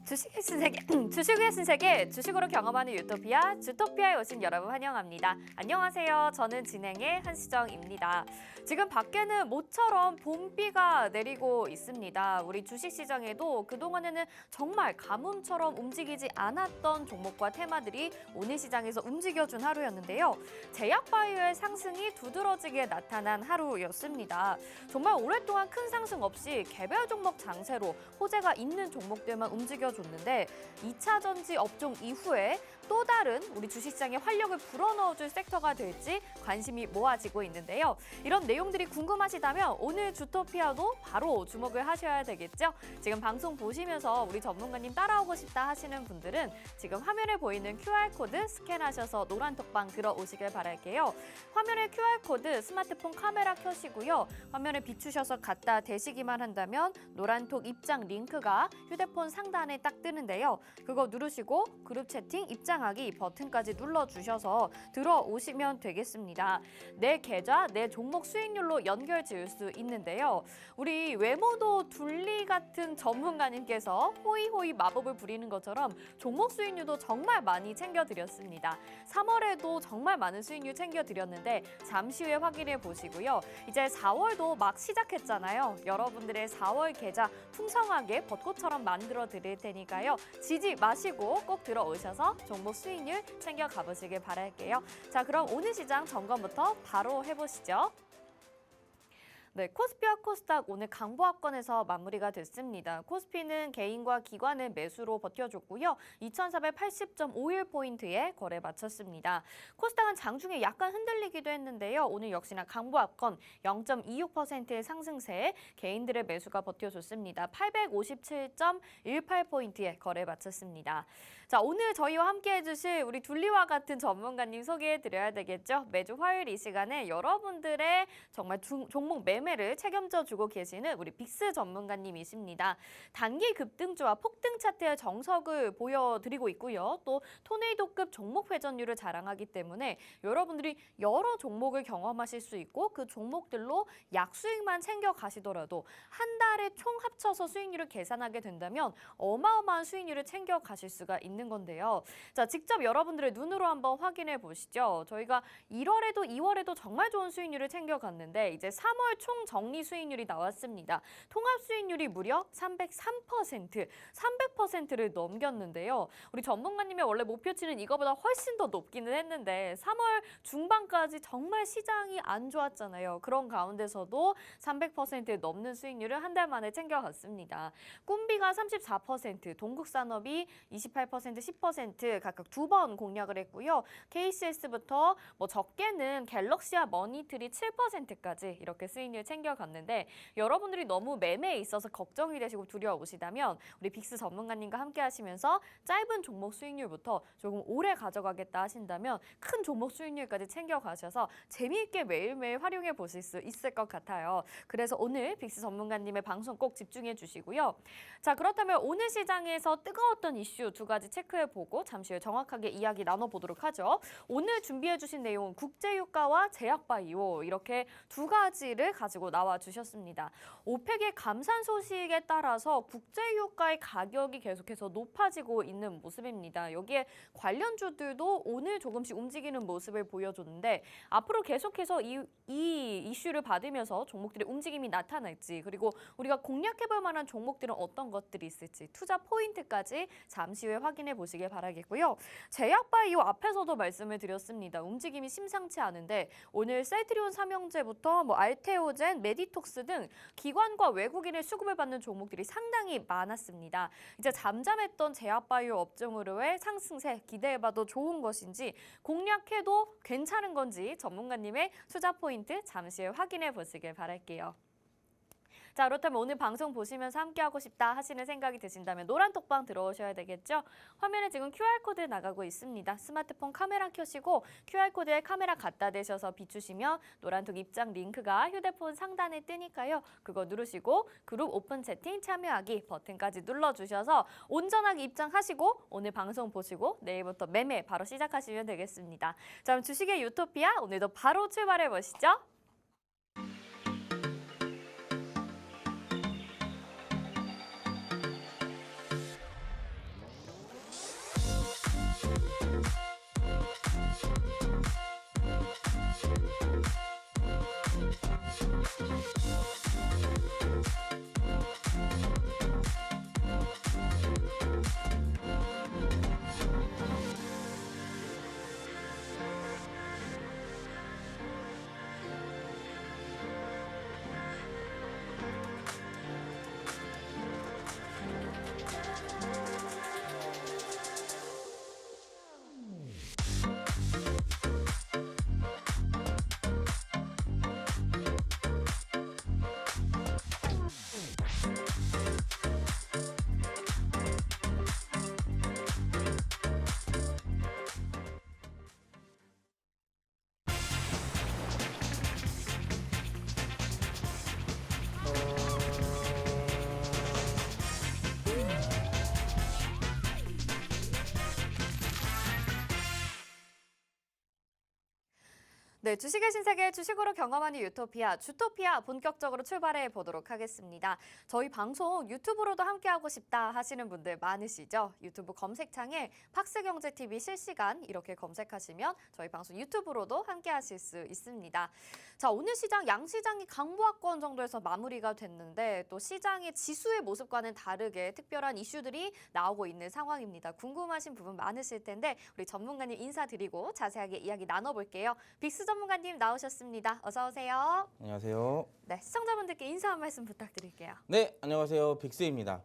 주식의 신세계, 주식의 신세계, 주식으로 경험하는 유토피아, 주토피아에 오신 여러분 환영합니다. 안녕하세요. 저는 진행의 한시정입니다. 지금 밖에는 모처럼 봄비가 내리고 있습니다. 우리 주식시장에도 그동안에는 정말 가뭄처럼 움직이지 않았던 종목과 테마들이 오늘 시장에서 움직여준 하루였는데요. 제약바이오의 상승이 두드러지게 나타난 하루였습니다. 정말 오랫동안 큰 상승 없이 개별 종목 장세로 호재가 있는 종목들만 움직여줬는데 2차 전지 업종 이후에 또 다른 우리 주식시장에 활력을 불어넣어줄 섹터가 될지 관심이 모아지고 있는데요. 이런 내용들이 궁금하시다면 오늘 주토피아도 바로 주목을 하셔야 되겠죠. 지금 방송 보시면서 우리 전문가님 따라오고 싶다 하시는 분들은 지금 화면에 보이는 QR코드 스캔하셔서 노란톡방 들어오시길 바랄게요. 화면에 QR코드 스마트폰 카메라 켜시고요. 화면에 비추셔서 갖다 대시기만 한다면 노란톡 입장 링크가 휴대폰 상단에 딱 뜨는데요. 그거 누르시고 그룹 채팅 입장하기 버튼까지 눌러주셔서 들어오시면 되겠습니다. 내 계좌, 내 종목 수익률로 연결 지을 수 있는데요. 우리 외모도 둘리 같은 전문가님께서 호이호이 마법을 부리는 것처럼 종목 수익률도 정말 많이 챙겨드렸습니다. 3월에도 정말 많은 수익률 챙겨드렸는데 잠시 후에 확인해 보시고요. 이제 4월도 막 시작했잖아요. 여러분들의 4월 계좌 풍성하게 벚꽃처럼 만들어 드릴 테니까요. 지지 마시고 꼭 들어오셔서 종목 수익률 챙겨 가보시길 바랄게요. 자, 그럼 오늘 시장 점검부터 바로 해보시죠. 네, 코스피와 코스닥 오늘 강보합권에서 마무리가 됐습니다. 코스피는 개인과 기관의 매수로 버텨줬고요. 2480.51포인트에 거래 마쳤습니다. 코스닥은 장중에 약간 흔들리기도 했는데요. 오늘 역시나 강보합권 0.26%의 상승세에 개인들의 매수가 버텨줬습니다. 857.18포인트에 거래 마쳤습니다. 자, 오늘 저희와 함께 해주실 우리 둘리와 같은 전문가님 소개해드려야 되겠죠. 매주 화요일 이 시간에 여러분들의 정말 종목 매매를 책임져주고 계시는 우리 빅스 전문가님이십니다. 단기 급등주와 폭등 차트의 정석을 보여드리고 있고요. 또 토네이도급 종목 회전율을 자랑하기 때문에 여러분들이 여러 종목을 경험하실 수 있고 그 종목들로 약수익만 챙겨가시더라도 한 달에 총 합쳐서 수익률을 계산하게 된다면 어마어마한 수익률을 챙겨가실 수가 있는 건데요. 자, 직접 여러분들의 눈으로 한번 확인해 보시죠. 저희가 1월에도 2월에도 정말 좋은 수익률을 챙겨갔는데 이제 3월 총 정리 수익률이 나왔습니다. 통합 수익률이 무려 303%, 300%를 넘겼는데요. 우리 전문가님의 원래 목표치는 이거보다 훨씬 더 높기는 했는데 3월 중반까지 정말 시장이 안 좋았잖아요. 그런 가운데서도 300%를 넘는 수익률을 한 달 만에 챙겨갔습니다. 꿈비가 34%, 동국산업이 28%, 10% 각각 2번 공략을 했고요. KCS부터 적게는 갤럭시와 머니트리 7%까지 이렇게 수익률 챙겨갔는데 여러분들이 너무 매매에 있어서 걱정이 되시고 두려우시다면 우리 빅스 전문가님과 함께 하시면서 짧은 종목 수익률부터 조금 오래 가져가겠다 하신다면 큰 종목 수익률까지 챙겨가셔서 재미있게 매일매일 활용해 보실 수 있을 것 같아요. 그래서 오늘 빅스 전문가님의 방송 꼭 집중해 주시고요. 자, 그렇다면 오늘 시장에서 뜨거웠던 이슈 두 가지 체크해보고 잠시 후에 정확하게 이야기 나눠보도록 하죠. 오늘 준비해주신 내용은 국제유가와 제약바이오 이렇게 두 가지를 가지고 나와주셨습니다. 오펙의 감산 소식에 따라서 국제유가의 가격이 계속해서 높아지고 있는 모습입니다. 여기에 관련주들도 오늘 조금씩 움직이는 모습을 보여줬는데 앞으로 계속해서 이 이슈를 받으면서 종목들의 움직임이 나타날지 그리고 우리가 공략해볼 만한 종목들은 어떤 것들이 있을지 투자 포인트까지 잠시 후에 확인해 보시길 바라겠고요. 제약바이오 앞에서도 말씀을 드렸습니다. 움직임이 심상치 않은데 오늘 셀트리온 삼형제부터 알테오젠, 메디톡스 등 기관과 외국인의 수급을 받는 종목들이 상당히 많았습니다. 이제 잠잠했던 제약바이오 업종으로의 상승세 기대해봐도 좋은 것인지 공략해도 괜찮은 건지 전문가님의 투자 포인트 잠시 후에 확인해 보시길 바랄게요. 자, 그렇다면 오늘 방송 보시면서 함께하고 싶다 하시는 생각이 드신다면 노란톡방 들어오셔야 되겠죠? 화면에 지금 QR코드 나가고 있습니다. 스마트폰 카메라 켜시고 QR코드에 카메라 갖다 대셔서 비추시면 노란톡 입장 링크가 휴대폰 상단에 뜨니까요. 그거 누르시고 그룹 오픈 채팅 참여하기 버튼까지 눌러주셔서 온전하게 입장하시고 오늘 방송 보시고 내일부터 매매 바로 시작하시면 되겠습니다. 자, 그럼 주식의 유토피아 오늘도 바로 출발해 보시죠. 네, 주식의 신세계 주식으로 경험하는 유토피아, 주토피아 본격적으로 출발해 보도록 하겠습니다. 저희 방송 유튜브로도 함께하고 싶다 하시는 분들 많으시죠? 유튜브 검색창에 팍스경제TV 실시간 이렇게 검색하시면 저희 방송 유튜브로도 함께하실 수 있습니다. 자, 오늘 시장 양시장이 강보합권 정도에서 마무리가 됐는데 또 시장의 지수의 모습과는 다르게 특별한 이슈들이 나오고 있는 상황입니다. 궁금하신 부분 많으실 텐데 우리 전문가님 인사드리고 자세하게 이야기 나눠볼게요. 빅스 전문가님 나오셨습니다. 어서 오세요. 안녕하세요. 네, 시청자분들께 인사 한 말씀 부탁드릴게요. 네, 안녕하세요. 빅스입니다.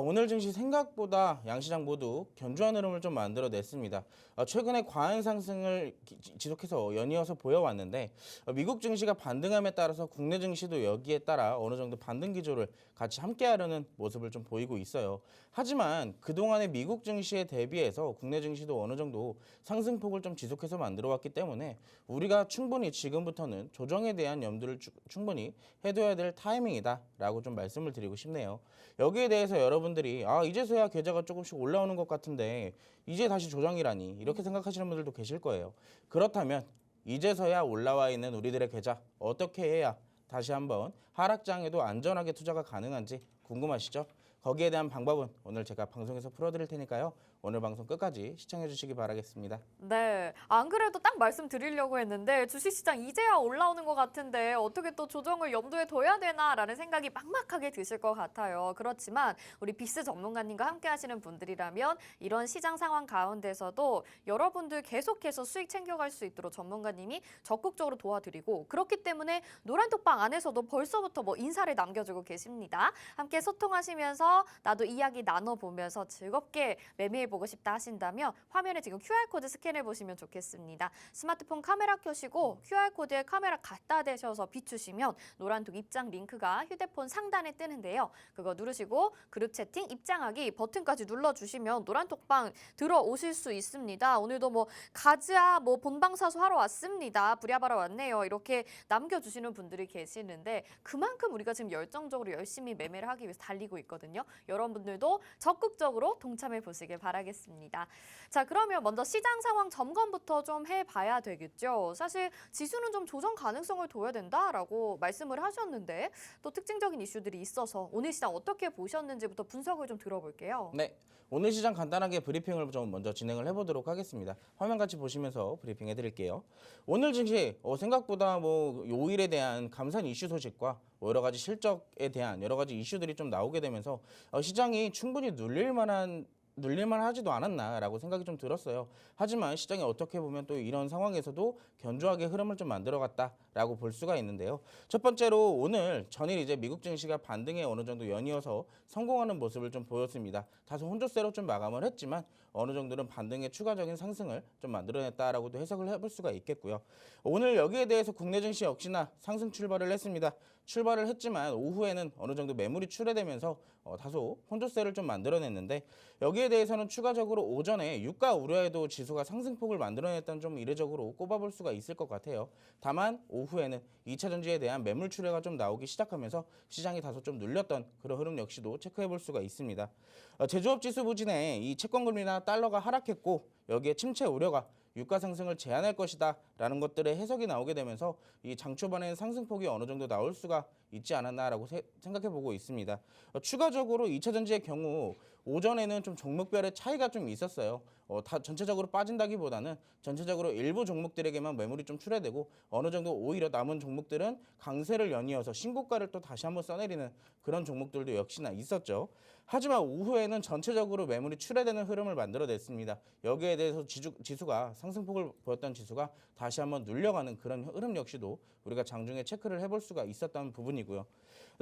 오늘 증시 생각보다 양시장 모두 견조한 흐름을 좀 만들어냈습니다. 최근에 과한 상승을 지속해서 연이어서 보여왔는데 미국 증시가 반등함에 따라서 국내 증시도 여기에 따라 어느 정도 반등 기조를 같이 함께하려는 모습을 좀 보이고 있어요. 하지만 그동안의 미국 증시에 대비해서 국내 증시도 어느 정도 상승폭을 좀 지속해서 만들어왔기 때문에 우리가 충분히 지금부터는 조정에 대한 염두를 충분히 해둬야 될 타이밍이다라고 좀 말씀을 드리고 싶네요. 여기에 대해서 여러분들이 이제서야 계좌가 조금씩 올라오는 것 같은데 이제 다시 조정이라니 이렇게 생각하시는 분들도 계실 거예요. 그렇다면 이제서야 올라와 있는 우리들의 계좌 어떻게 해야 다시 한번 하락장에도 안전하게 투자가 가능한지 궁금하시죠? 거기에 대한 방법은 오늘 제가 방송에서 풀어드릴 테니까요. 오늘 방송 끝까지 시청해 주시기 바라겠습니다. 네, 안 그래도 딱 말씀드리려고 했는데 주식시장 이제야 올라오는 것 같은데 어떻게 또 조정을 염두에 둬야 되나라는 생각이 막막하게 드실 것 같아요. 그렇지만 우리 빅스 전문가님과 함께 하시는 분들이라면 이런 시장 상황 가운데서도 여러분들 계속해서 수익 챙겨갈 수 있도록 전문가님이 적극적으로 도와드리고 그렇기 때문에 노란톡방 안에서도 벌써부터 인사를 남겨주고 계십니다. 함께 소통하시면서 나도 이야기 나눠보면서 즐겁게 매매해 보고 싶다 하신다면 화면에 지금 QR코드 스캔해 보시면 좋겠습니다. 스마트폰 카메라 켜시고 QR코드에 카메라 갖다 대셔서 비추시면 노란톡 입장 링크가 휴대폰 상단에 뜨는데요. 그거 누르시고 그룹 채팅 입장하기 버튼까지 눌러주시면 노란톡방 들어오실 수 있습니다. 오늘도 가즈아 본방사수 하러 왔습니다. 부랴바라 왔네요. 이렇게 남겨주시는 분들이 계시는데 그만큼 우리가 지금 열정적으로 열심히 매매를 하기 위해서 달리고 있거든요. 여러분들도 적극적으로 동참해 보시길 바라겠습니다. 자, 그러면 먼저 시장 상황 점검부터 좀 해봐야 되겠죠. 사실 지수는 좀 조정 가능성을 둬야 된다라고 말씀을 하셨는데 또 특징적인 이슈들이 있어서 오늘 시장 어떻게 보셨는지부터 분석을 좀 들어볼게요. 네, 오늘 시장 간단하게 브리핑을 좀 먼저 진행을 해보도록 하겠습니다. 화면 같이 보시면서 브리핑 해드릴게요. 오늘 증시 생각보다 요일에 대한 감산 이슈 소식과 여러 가지 실적에 대한 여러 가지 이슈들이 좀 나오게 되면서 시장이 충분히 눌릴만 하지도 않았나라고 생각이 좀 들었어요. 하지만 시장이 어떻게 보면 또 이런 상황에서도 견조하게 흐름을 좀 만들어갔다라고 볼 수가 있는데요. 첫 번째로 오늘 전일 이제 미국 증시가 반등에 어느 정도 연이어서 성공하는 모습을 좀 보였습니다. 다소 혼조세로 좀 마감을 했지만 어느 정도는 반등의 추가적인 상승을 좀 만들어냈다라고도 해석을 해볼 수가 있겠고요. 오늘 여기에 대해서 국내 증시 역시나 상승 출발을 했습니다. 출발을 했지만 오후에는 어느 정도 매물이 출회되면서 다소 혼조세를 좀 만들어냈는데 여기에 대해서는 추가적으로 오전에 유가 우려에도 지수가 상승폭을 만들어냈다는 좀 이례적으로 꼽아볼 수가 있을 것 같아요. 다만 오후에는 2차 전지에 대한 매물 출회가 좀 나오기 시작하면서 시장이 다소 좀 눌렸던 그런 흐름 역시도 체크해볼 수가 있습니다. 제조업 지수 부진에 이 채권금리나 달러가 하락했고 여기에 침체 우려가 유가 상승을 제한할 것이다 라는 것들의 해석이 나오게 되면서 이 장 초반에는 상승폭이 어느 정도 나올 수가 있지 않았나라고 생각해 보고 있습니다. 추가적으로 2차 전지의 경우 오전에는 좀 종목별의 차이가 좀 있었어요. 다 전체적으로 빠진다기보다는 전체적으로 일부 종목들에게만 매물이 좀 출회되고 어느 정도 오히려 남은 종목들은 강세를 연이어서 신고가를 또 다시 한번 써내리는 그런 종목들도 역시나 있었죠. 하지만 오후에는 전체적으로 매물이 출회되는 흐름을 만들어냈습니다. 여기에 대해서 지수가 상승폭을 보였던 지수가 다시 한번 눌려가는 그런 흐름 역시도 우리가 장중에 체크를 해볼 수가 있었던 부분이고요.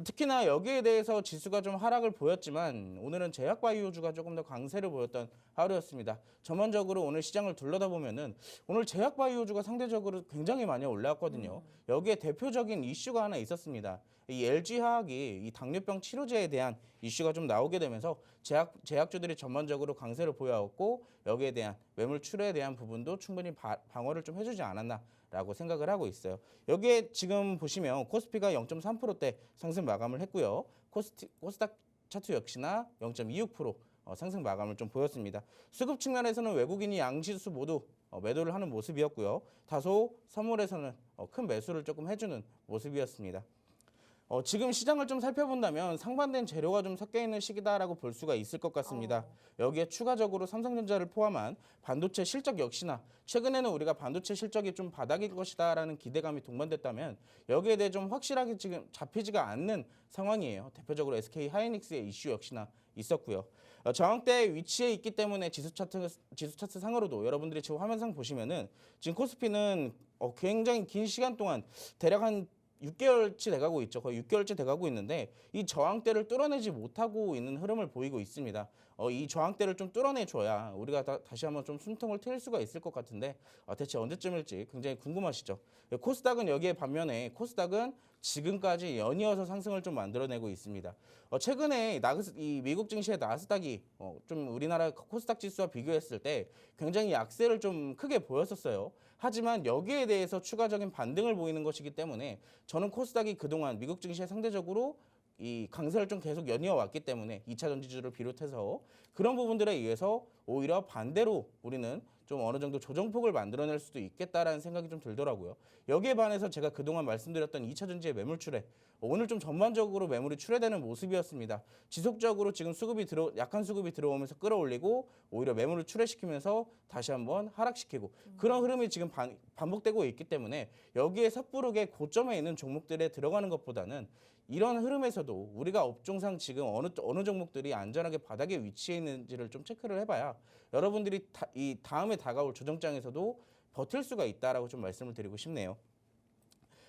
특히나 여기에 대해서 지수가 좀 하락을 보였지만 오늘은 제약바이오주가 조금 더 강세를 보였던 하루였습니다. 전반적으로 오늘 시장을 둘러다보면은 오늘 제약바이오주가 상대적으로 굉장히 많이 올라왔거든요. 여기에 대표적인 이슈가 하나 있었습니다. 이 LG화학이 이 당뇨병 치료제에 대한 이슈가 좀 나오게 되면서 제약주들이 전반적으로 강세를 보여왔고 여기에 대한 매물 출회에 대한 부분도 충분히 방어를 좀 해주지 않았나라고 생각을 하고 있어요. 여기에 지금 보시면 코스피가 0.3%대 상승 마감을 했고요. 코스닥 차트 역시나 0.26% 상승 마감을 좀 보였습니다. 수급 측면에서는 외국인이 양지수 모두 매도를 하는 모습이었고요. 다소 선물에서는 큰 매수를 조금 해주는 모습이었습니다. 지금 시장을 좀 살펴본다면 상반된 재료가 좀 섞여 있는 시기다라고 볼 수가 있을 것 같습니다. 여기에 추가적으로 삼성전자를 포함한 반도체 실적 역시나 최근에는 우리가 반도체 실적이 좀 바닥일 것이다라는 기대감이 동반됐다면 여기에 대해 좀 확실하게 지금 잡히지가 않는 상황이에요. 대표적으로 SK 하이닉스의 이슈 역시나 있었고요. 저항대 위치에 있기 때문에 지수 차트 상으로도 여러분들이 지금 화면상 보시면은 지금 코스피는 굉장히 긴 시간 동안 대략 한 6개월치 돼가고 있죠. 거의 6개월째 돼가고 있는데 이 저항대를 뚫어내지 못하고 있는 흐름을 보이고 있습니다. 이 저항대를 좀 뚫어내줘야 우리가 다시 한번 좀 숨통을 트일 수가 있을 것 같은데 대체 언제쯤일지 굉장히 궁금하시죠. 코스닥은 여기에 반면에 코스닥은 지금까지 연이어서 상승을 좀 만들어내고 있습니다. 최근에 이 미국 증시의 나스닥이 좀 우리나라 코스닥 지수와 비교했을 때 굉장히 약세를 좀 크게 보였었어요. 하지만 여기에 대해서 추가적인 반등을 보이는 것이기 때문에 저는 코스닥이 그동안 미국 증시에 상대적으로 이 강세를 좀 계속 연이어 왔기 때문에 2차 전지주를 비롯해서 그런 부분들에 의해서 오히려 반대로 우리는 좀 어느 정도 조정폭을 만들어낼 수도 있겠다라는 생각이 좀 들더라고요. 여기에 반해서 제가 그동안 말씀드렸던 2차 전지의 매물 출회, 오늘 좀 전반적으로 매물이 출회되는 모습이었습니다. 지속적으로 지금 약한 수급이 들어오면서 끌어올리고 오히려 매물을 출회시키면서 다시 한번 하락시키고 그런 흐름이 지금 반복되고 있기 때문에 여기에 섣부르게 고점에 있는 종목들에 들어가는 것보다는 이런 흐름에서도 우리가 업종상 지금 어느 종목들이 안전하게 바닥에 위치해 있는지를 좀 체크를 해봐야 여러분들이 이 다음에 다가올 조정장에서도 버틸 수가 있다라고 좀 말씀을 드리고 싶네요.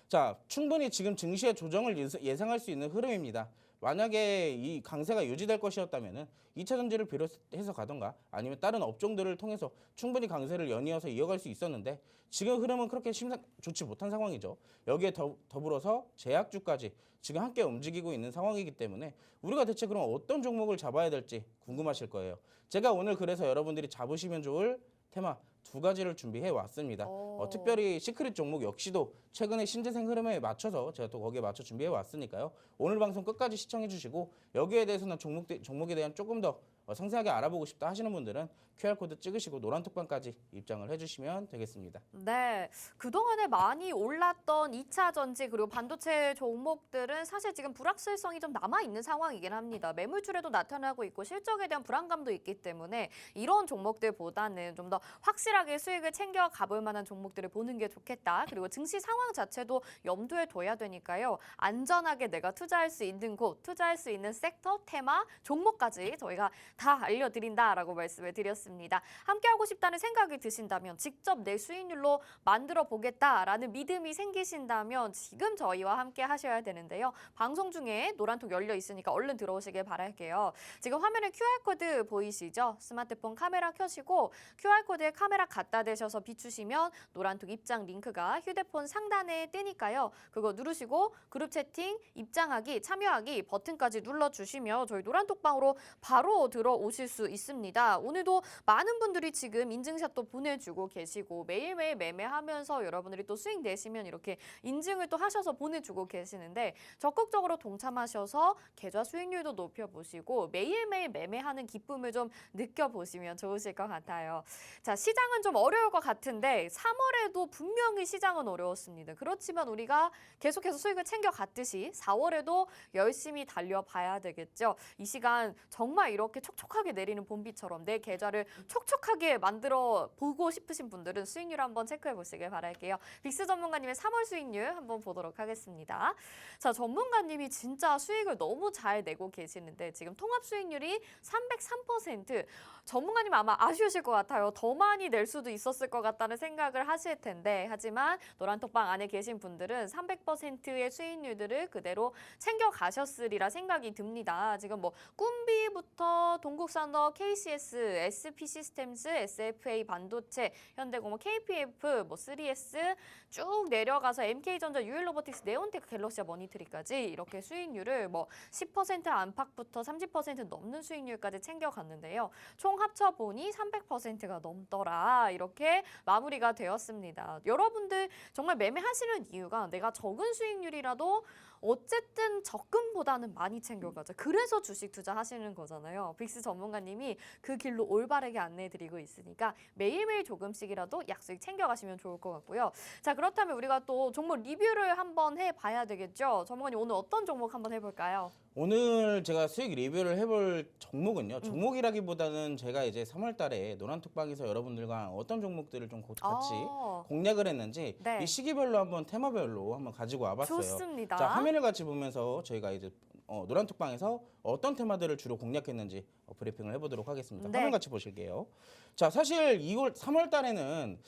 자, 충분히 지금 증시의 조정을 예상할 수 있는 흐름입니다. 만약에 이 강세가 유지될 것이었다면 2차 전지를 비롯해서 가던가 아니면 다른 업종들을 통해서 충분히 강세를 연이어서 이어갈 수 있었는데 지금 흐름은 그렇게 좋지 못한 상황이죠. 여기에 더불어서 제약주까지 지금 함께 움직이고 있는 상황이기 때문에 우리가 대체 그럼 어떤 종목을 잡아야 될지 궁금하실 거예요. 제가 오늘 그래서 여러분들이 잡으시면 좋을 테마 2가지를 준비해 왔습니다. 특별히 시크릿 종목 역시도 최근에 신재생 흐름에 맞춰서 제가 또 거기에 맞춰 준비해 왔으니까요. 오늘 방송 끝까지 시청해 주시고 여기에 대해서는 종목에 대한 조금 더 상세하게 알아보고 싶다 하시는 분들은 QR코드 찍으시고 노란톡방까지 입장을 해주시면 되겠습니다. 네, 그동안에 많이 올랐던 2차 전지 그리고 반도체 종목들은 사실 지금 불확실성이 좀 남아있는 상황이긴 합니다. 매물출에도 나타나고 있고 실적에 대한 불안감도 있기 때문에 이런 종목들보다는 좀 더 확실하게 수익을 챙겨 가볼 만한 종목들을 보는 게 좋겠다. 그리고 증시 상황 자체도 염두에 둬야 되니까요. 안전하게 내가 투자할 수 있는 곳, 투자할 수 있는 섹터, 테마, 종목까지 저희가 다 알려드린다라고 말씀을 드렸습니다. 함께하고 싶다는 생각이 드신다면 직접 내 수익률로 만들어 보겠다라는 믿음이 생기신다면 지금 저희와 함께 하셔야 되는데요. 방송 중에 노란톡 열려 있으니까 얼른 들어오시길 바랄게요. 지금 화면에 QR코드 보이시죠? 스마트폰 카메라 켜시고 QR코드에 카메라 갖다 대셔서 비추시면 노란톡 입장 링크가 휴대폰 상단에 뜨니까요. 그거 누르시고 그룹 채팅, 입장하기, 참여하기 버튼까지 눌러주시면 저희 노란톡방으로 바로 들어오실 수 있습니다. 오늘도 많은 분들이 지금 인증샷도 보내주고 계시고 매일매일 매매하면서 여러분들이 또 수익 내시면 이렇게 인증을 또 하셔서 보내주고 계시는데 적극적으로 동참하셔서 계좌 수익률도 높여보시고 매일매일 매매하는 기쁨을 좀 느껴보시면 좋으실 것 같아요. 자, 시장은 좀 어려울 것 같은데 3월에도 분명히 시장은 어려웠습니다. 그렇지만 우리가 계속해서 수익을 챙겨갔듯이 4월에도 열심히 달려봐야 되겠죠. 이 시간 정말 이렇게 촉촉하게 내리는 봄비처럼 내 계좌를 촉촉하게 만들어 보고 싶으신 분들은 수익률 한번 체크해 보시길 바랄게요. 빅스 전문가님의 3월 수익률 한번 보도록 하겠습니다. 자, 전문가님이 진짜 수익을 너무 잘 내고 계시는데 지금 통합 수익률이 303%. 전문가님 아마 아쉬우실 것 같아요. 더 많이 낼 수도 있었을 것 같다는 생각을 하실 텐데 하지만 노란톡방 안에 계신 분들은 300%의 수익률들을 그대로 챙겨가셨으리라 생각이 듭니다. 지금 뭐 꿈비부터 동국산업, KCS, SP시스템스, SFA 반도체, 현대공업, KPF, 뭐 3S 쭉 내려가서 MK전자, 유일로보틱스, 네온테크, 갤럭시와 머니터리까지 이렇게 수익률을 뭐 10% 안팎부터 30% 넘는 수익률까지 챙겨갔는데요. 총 합쳐보니 300%가 넘더라. 이렇게 마무리가 되었습니다. 여러분들 정말 매매하시는 이유가 내가 적은 수익률이라도 어쨌든 적금보다는 많이 챙겨가죠. 그래서 주식 투자하시는 거잖아요. 빅스 닉스 전문가님이 그 길로 올바르게 안내해드리고 있으니까 매일매일 조금씩이라도 약수익 챙겨가시면 좋을 것 같고요. 자, 그렇다면 우리가 또 종목 리뷰를 한번 해봐야 되겠죠? 전문가님 오늘 어떤 종목 한번 해볼까요? 오늘 제가 수익 리뷰를 해볼 종목은요. 종목이라기보다는 제가 이제 3월 달에 노란톡방에서 여러분들과 어떤 종목들을 좀 같이 공략을 했는지 네. 이 시기별로 한번 테마별로 한번 가지고 와봤어요. 좋습니다. 자, 화면을 같이 보면서 저희가 이제 노란톡방에서 어떤 테마들을 주로 공략했는지 브리핑을 해보도록 하겠습니다. 네. 화면 같이 보실게요. 자, 사실 3월 달에는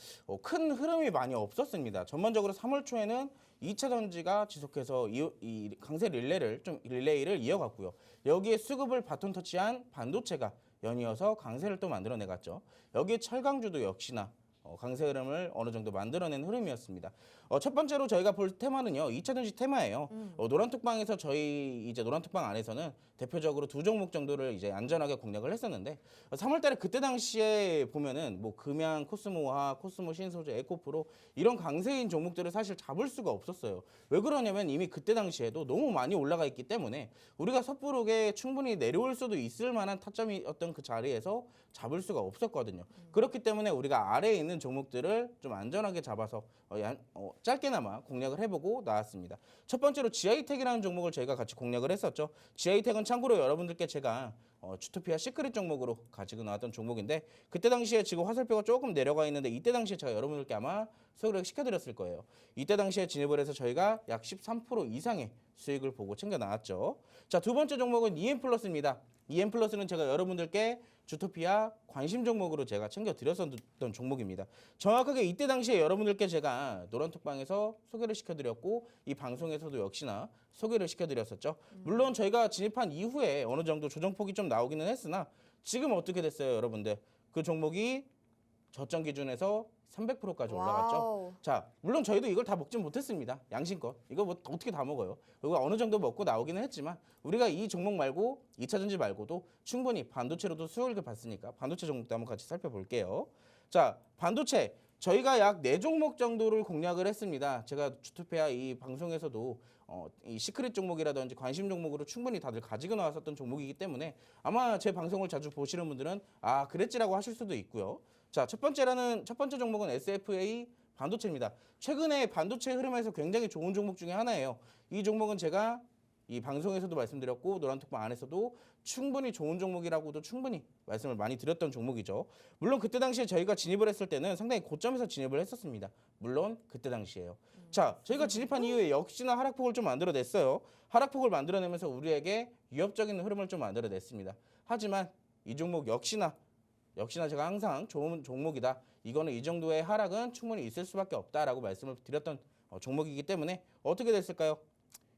큰 흐름이 많이 없었습니다. 전반적으로 3월 초에는 2차 전지가 지속해서 이 강세 릴레이를 이어갔고요. 여기에 수급을 바톤 터치한 반도체가 연이어서 강세를 또 만들어내갔죠. 여기에 철강주도 역시나 강세 흐름을 어느 정도 만들어낸 흐름이었습니다. 첫 번째로 저희가 볼 테마는요, 2차 전지 테마예요. 노란톡방에서 저희 이제 노란톡방 안에서는 대표적으로 두 종목 정도를 이제 안전하게 공략을 했었는데 3월달에 그때 당시에 보면은 뭐 금양, 코스모화, 코스모 신소재, 에코프로 이런 강세인 종목들을 사실 잡을 수가 없었어요. 왜 그러냐면 이미 그때 당시에도 너무 많이 올라가 있기 때문에 우리가 섣부르게 충분히 내려올 수도 있을 만한 타점이었던 그 자리에서 잡을 수가 없었거든요. 그렇기 때문에 우리가 아래에 있는 종목들을 좀 안전하게 잡아서 짧게나마 공략을 해보고 나왔습니다. 첫 번째로 지아이텍이라는 종목을 저희가 같이 공략을 했었죠. 지아이텍은 참고로 여러분들께 제가 주토피아 시크릿 종목으로 가지고 나왔던 종목인데 그때 당시에 지금 화살표가 조금 내려가 있는데 이때 당시에 제가 여러분들께 아마 소개를 시켜드렸을 거예요. 이때 당시에 진입을 해서 저희가 약 13% 이상의 수익을 보고 챙겨 나왔죠. 자, 두 번째 종목은 EM플러스입니다. EM플러스는 제가 여러분들께 주토피아 관심 종목으로 제가 챙겨드렸었던 종목입니다. 정확하게 이때 당시에 여러분들께 제가 노란톡방에서 소개를 시켜드렸고 이 방송에서도 역시나 소개를 시켜드렸었죠. 물론 저희가 진입한 이후에 어느 정도 조정폭이 좀 나오기는 했으나 지금 어떻게 됐어요, 여러분들? 그 종목이 저점 기준에서 300%까지 올라갔죠. 와우. 자, 물론 저희도 이걸 다 먹진 못했습니다. 양심껏. 이거 뭐 어떻게 다 먹어요? 그리고 어느 정도 먹고 나오기는 했지만 우리가 이 종목 말고 2차 전지 말고도 충분히 반도체로도 수익을 봤으니까 반도체 종목도 한번 같이 살펴볼게요. 자, 반도체 저희가 약 4종목 정도를 공략을 했습니다. 제가 주토피아 이 방송에서도 이 시크릿 종목이라든지 관심 종목으로 충분히 다들 가지고 나왔었던 종목이기 때문에 아마 제 방송을 자주 보시는 분들은 아, 그랬지라고 하실 수도 있고요. 자, 첫 번째 종목은 SFA 반도체입니다. 최근에 반도체 흐름에서 굉장히 좋은 종목 중에 하나예요. 이 종목은 제가 이 방송에서도 말씀드렸고 노란톡방 안에서도 충분히 좋은 종목이라고도 충분히 말씀을 많이 드렸던 종목이죠. 물론 그때 당시에 저희가 진입을 했을 때는 상당히 고점에서 진입을 했었습니다. 물론 그때 당시에요. 자, 저희가 진입한 이후에 역시나 하락폭을 좀 만들어냈어요. 하락폭을 만들어내면서 우리에게 위협적인 흐름을 좀 만들어냈습니다. 하지만 이 종목 역시나 제가 항상 좋은 종목이다. 이거는 이 정도의 하락은 충분히 있을 수밖에 없다라고 말씀을 드렸던 종목이기 때문에 어떻게 됐을까요?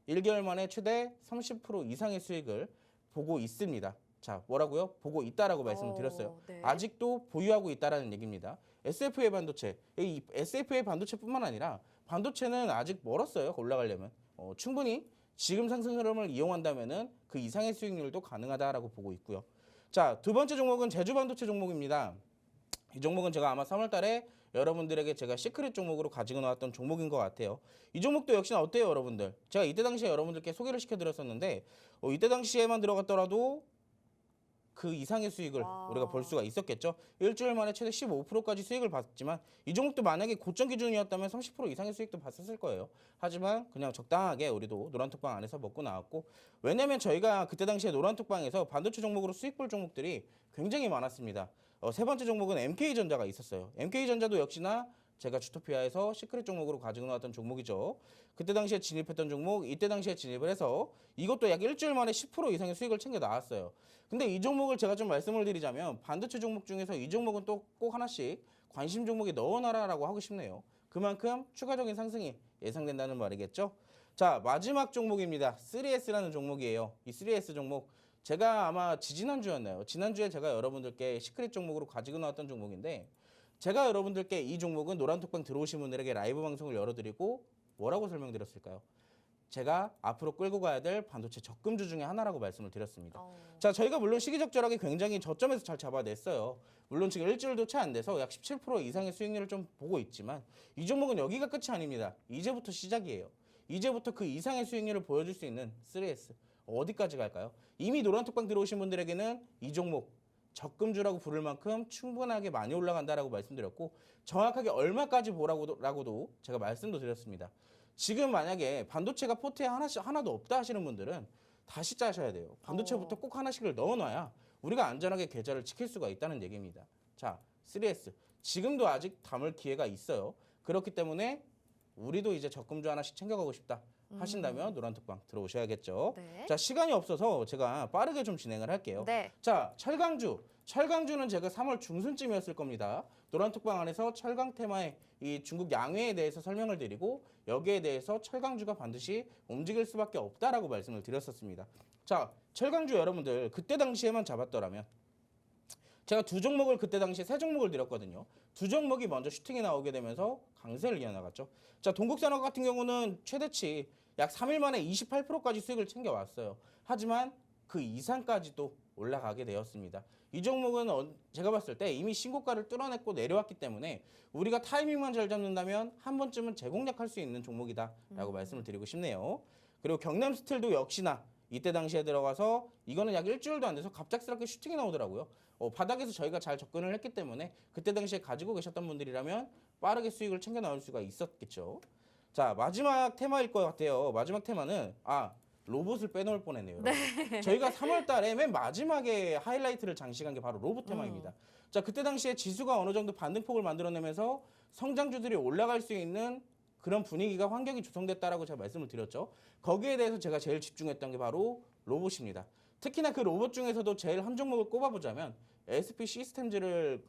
1개월 만에 최대 30% 이상의 수익을 보고 있습니다. 자, 뭐라고요? 보고 있다라고 말씀을 드렸어요. 네. 아직도 보유하고 있다라는 얘기입니다. SFA 반도체, 이 SFA 반도체뿐만 아니라 반도체는 아직 멀었어요. 올라가려면 충분히 지금 상승 흐름을 이용한다면은 그 이상의 수익률도 가능하다라고 보고 있고요. 자, 두 번째 종목은 제주 반도체 종목입니다. 이 종목은 제가 아마 3월 달에 여러분들에게 제가 시크릿 종목으로 가지고 나왔던 종목인 것 같아요. 이 종목도 역시나 어때요, 여러분들? 제가 이때 당시에 여러분들께 소개를 시켜드렸었는데 이때 당시에만 들어갔더라도 그 이상의 수익을 우리가 볼 수가 있었겠죠. 일주일 만에 최대 15%까지 수익을 봤지만 이 종목도 만약에 고점 기준이었다면 30% 이상의 수익도 봤었을 거예요. 하지만 그냥 적당하게 우리도 노란톡방 안에서 먹고 나왔고 왜냐면 저희가 그때 당시에 노란톡방에서 반도체 종목으로 수익 볼 종목들이 굉장히 많았습니다. 세 번째 종목은 MK전자가 있었어요. MK전자도 역시나 제가 주토피아에서 시크릿 종목으로 가지고 나왔던 종목이죠. 그때 당시에 진입했던 종목, 이때 당시에 진입을 해서 이것도 약 일주일 만에 10% 이상의 수익을 챙겨 나왔어요. 근데 이 종목을 제가 좀 말씀을 드리자면 반도체 종목 중에서 이 종목은 또 꼭 하나씩 관심 종목에 넣어놔라라고 하고 싶네요. 그만큼 추가적인 상승이 예상된다는 말이겠죠. 자, 마지막 종목입니다. 3S라는 종목이에요. 이 3S 종목 제가 아마 지난주였나요? 지난주에 제가 여러분들께 시크릿 종목으로 가지고 나왔던 종목인데 제가 여러분들께 이 종목은 노란톡방 들어오신 분들에게 라이브 방송을 열어드리고 뭐라고 설명드렸을까요? 제가 앞으로 끌고 가야 될 반도체 적금주 중에 하나라고 말씀을 드렸습니다. 자, 저희가 물론 시기적절하게 굉장히 저점에서 잘 잡아냈어요. 물론 지금 일주일도 채 안 돼서 약 17% 이상의 수익률을 좀 보고 있지만 이 종목은 여기가 끝이 아닙니다. 이제부터 시작이에요. 이제부터 그 이상의 수익률을 보여줄 수 있는 3S 어디까지 갈까요? 이미 노란톡방 들어오신 분들에게는 이 종목 적금주라고 부를 만큼 충분하게 많이 올라간다라고 말씀드렸고 정확하게 얼마까지 보라고도 제가 말씀도 드렸습니다. 지금 만약에 반도체가 포트에 하나도 없다 하시는 분들은 다시 짜셔야 돼요. 반도체부터 꼭 하나씩을 넣어놔야 우리가 안전하게 계좌를 지킬 수가 있다는 얘기입니다. 자, 3S. 지금도 아직 담을 기회가 있어요. 그렇기 때문에 우리도 이제 적금주 하나씩 챙겨가고 싶다 하신다면 노란톡방 들어오셔야겠죠. 네. 자, 시간이 없어서 제가 빠르게 좀 진행을 할게요. 네. 자, 철강주는 제가 3월 중순쯤이었을 겁니다. 노란톡방 안에서 철강 테마의 이 중국 양회에 대해서 설명을 드리고 여기에 대해서 철강주가 반드시 움직일 수밖에 없다라고 말씀을 드렸었습니다. 자, 철강주 여러분들 그때 당시에만 잡았더라면 제가 두 종목을 그때 당시에 세 종목을 드렸거든요. 두 종목이 먼저 슈팅이 나오게 되면서 강세를 이어나갔죠. 자, 동국산업 같은 경우는 최대치 약 3일 만에 28%까지 수익을 챙겨왔어요. 하지만 그 이상까지도 올라가게 되었습니다. 이 종목은 제가 봤을 때 이미 신고가를 뚫어냈고 내려왔기 때문에 우리가 타이밍만 잘 잡는다면 한 번쯤은 재공략할 수 있는 종목이다라고 말씀을 드리고 싶네요. 그리고 경남스틸도 역시나 이때 당시에 들어가서 이거는 약 일주일도 안 돼서 갑작스럽게 슈팅이 나오더라고요. 바닥에서 저희가 잘 접근을 했기 때문에 그때 당시에 가지고 계셨던 분들이라면 빠르게 수익을 챙겨 나올 수가 있었겠죠. 자, 마지막 테마일 것 같아요. 마지막 테마는 로봇을 빼놓을 뻔했네요. 네. 저희가 3월 달에 맨 마지막에 하이라이트를 장식한 게 바로 로봇 테마입니다. 자, 그때 당시에 지수가 어느 정도 반등폭을 만들어내면서 성장주들이 올라갈 수 있는 그런 분위기가 환경이 조성됐다라고 제가 말씀을 드렸죠. 거기에 대해서 제가 제일 집중했던 게 바로 로봇입니다. 특히나 그 로봇 중에서도 제일 한 종목을 꼽아보자면 SP 시스템즈를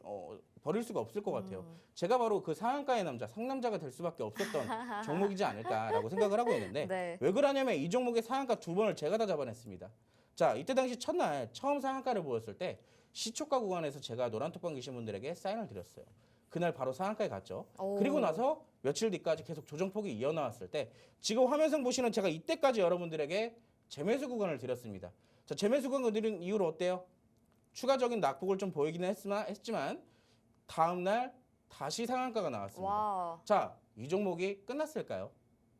버릴 수가 없을 것 같아요. 제가 바로 그 상한가의 남자, 상남자가 될 수밖에 없었던 종목이지 않을까라고 생각을 하고 있는데 네. 왜 그러냐면 이 종목의 상한가 2번을 제가 다 잡아냈습니다. 자, 이때 당시 첫날 처음 상한가를 보였을 때 시초가 구간에서 제가 노란톡방 계신 분들에게 사인을 드렸어요. 그날 바로 상한가에 갔죠. 그리고 나서 며칠 뒤까지 계속 조정폭이 이어나왔을 때 지금 화면상 보시는 제가 이때까지 여러분들에게 재매수 구간을 드렸습니다. 자, 재매수 구간을 드린 이유로 어때요? 추가적인 낙폭을 좀 보이기는 했지만 다음날 다시 상한가가 나왔습니다. 와. 자, 이 종목이 끝났을까요?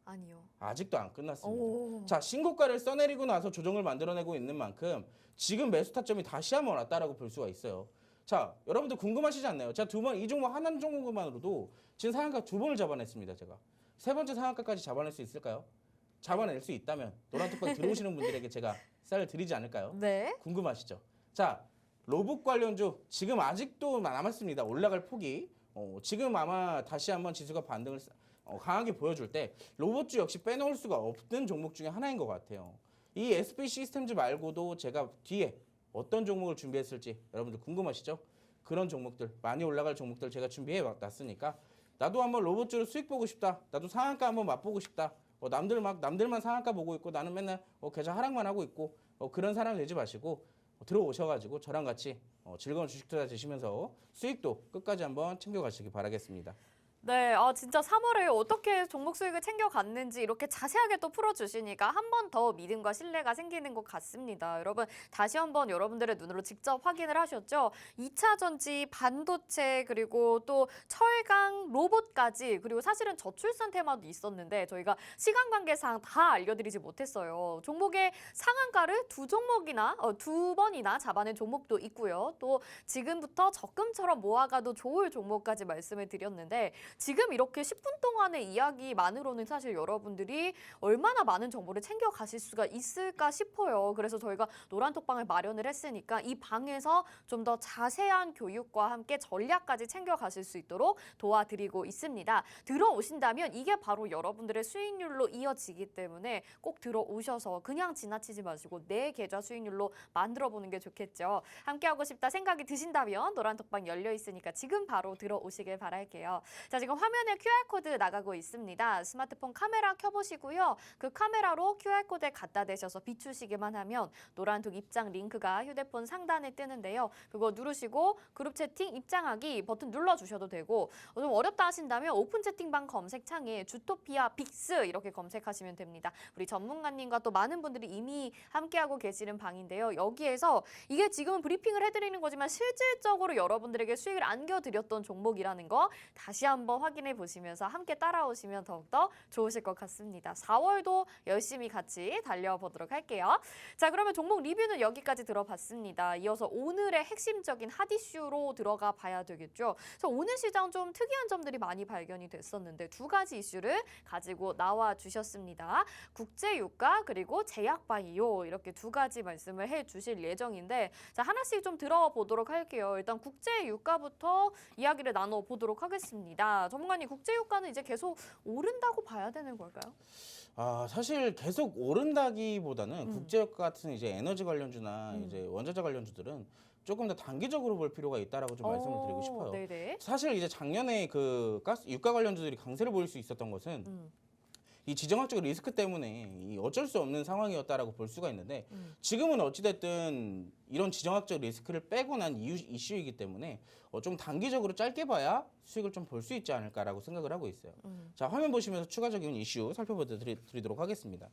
아니요. 아직도 안 끝났습니다. 자, 신고가를 써내리고 나서 조정을 만들어내고 있는 만큼 지금 매수 타점이 다시 한번 왔다라고 볼 수가 있어요. 자, 여러분들 궁금하시지 않나요? 제가 이 종목 한 종목만으로도 지금 상한가 2번을 잡아냈습니다. 제가 세 번째 상한가까지 잡아낼 수 있을까요? 잡아낼 수 있다면 노란톡방 들어오시는 분들에게 제가 쌀을 드리지 않을까요? 네. 궁금하시죠? 자, 로봇 관련주 지금 아직도 남았습니다. 올라갈 폭이 지금 아마 다시 한번 지수가 반등을 강하게 보여줄 때 로봇주 역시 빼놓을 수가 없는 종목 중에 하나인 것 같아요. 이 SP 시스템즈 말고도 제가 뒤에 어떤 종목을 준비했을지 여러분들 궁금하시죠? 그런 종목들, 많이 올라갈 종목들 제가 준비해 놨으니까 나도 한번 로봇주로 수익 보고 싶다. 나도 상한가 한번 맛보고 싶다. 남들만 상한가 보고 있고 나는 맨날 계좌 하락만 하고 있고 그런 사람 되지 마시고 들어오셔가지고 저랑 같이 즐거운 주식 투자 되시면서 수익도 끝까지 한번 챙겨가시기 바라겠습니다. 네, 진짜 3월에 어떻게 종목 수익을 챙겨갔는지 이렇게 자세하게 또 풀어주시니까 한 번 더 믿음과 신뢰가 생기는 것 같습니다. 여러분, 다시 한번 여러분들의 눈으로 직접 확인을 하셨죠? 2차 전지, 반도체, 그리고 또 철강, 로봇까지, 그리고 사실은 저출산 테마도 있었는데 저희가 시간 관계상 다 알려드리지 못했어요. 종목의 상한가를 두 번이나 잡아낸 종목도 있고요. 또 지금부터 적금처럼 모아가도 좋을 종목까지 말씀을 드렸는데 지금 이렇게 10분 동안의 이야기만으로는 사실 여러분들이 얼마나 많은 정보를 챙겨가실 수가 있을까 싶어요. 그래서 저희가 노란톡방을 마련을 했으니까 이 방에서 좀 더 자세한 교육과 함께 전략까지 챙겨가실 수 있도록 도와드리고 있습니다. 들어오신다면 이게 바로 여러분들의 수익률로 이어지기 때문에 꼭 들어오셔서 그냥 지나치지 마시고 내 계좌 수익률로 만들어보는 게 좋겠죠. 함께하고 싶다 생각이 드신다면 노란톡방 열려 있으니까 지금 바로 들어오시길 바랄게요. 자, 지금 화면에 QR코드 나가고 있습니다. 스마트폰 카메라 켜보시고요. 그 카메라로 QR코드에 갖다 대셔서 비추시기만 하면 노란톡 입장 링크가 휴대폰 상단에 뜨는데요. 그거 누르시고 그룹 채팅 입장하기 버튼 눌러주셔도 되고 좀 어렵다 하신다면 오픈 채팅방 검색창에 주토피아 빅스 이렇게 검색하시면 됩니다. 우리 전문가님과 또 많은 분들이 이미 함께하고 계시는 방인데요. 여기에서 이게 지금은 브리핑을 해드리는 거지만 실질적으로 여러분들에게 수익을 안겨드렸던 종목이라는 거 다시 한번 한번 확인해 보시면서 함께 따라오시면 더욱더 좋으실 것 같습니다. 4월도 열심히 같이 달려보도록 할게요. 자, 그러면 종목 리뷰는 여기까지 들어봤습니다. 이어서 오늘의 핵심적인 핫 이슈로 들어가 봐야 되겠죠. 자, 오늘 시장 좀 특이한 점들이 많이 발견이 됐었는데 두 가지 이슈를 가지고 나와 주셨습니다. 국제유가 그리고 제약바이오 이렇게 두 가지 말씀을 해 주실 예정인데 자, 하나씩 좀 들어보도록 할게요. 일단 국제유가부터 이야기를 나눠보도록 하겠습니다. 전문가님, 국제유가는 이제 계속 오른다고 봐야 되는 걸까요? 사실 계속 오른다기보다는 국제유가 같은 이제 에너지 관련주나 이제 원자재 관련주들은 조금 더 단기적으로 볼 필요가 있다라고 좀 말씀을 드리고 싶어요. 네네. 사실 이제 작년에 그 유가 관련주들이 강세를 보일 수 있었던 것은 이 지정학적 리스크 때문에 이 어쩔 수 없는 상황이었다라고 볼 수가 있는데 지금은 어찌됐든 이런 지정학적 리스크를 빼고 난 이슈이기 때문에 좀 단기적으로 짧게 봐야 수익을 좀 볼 수 있지 않을까라고 생각을 하고 있어요. 자, 화면 보시면서 추가적인 이슈 살펴보도록 하겠습니다.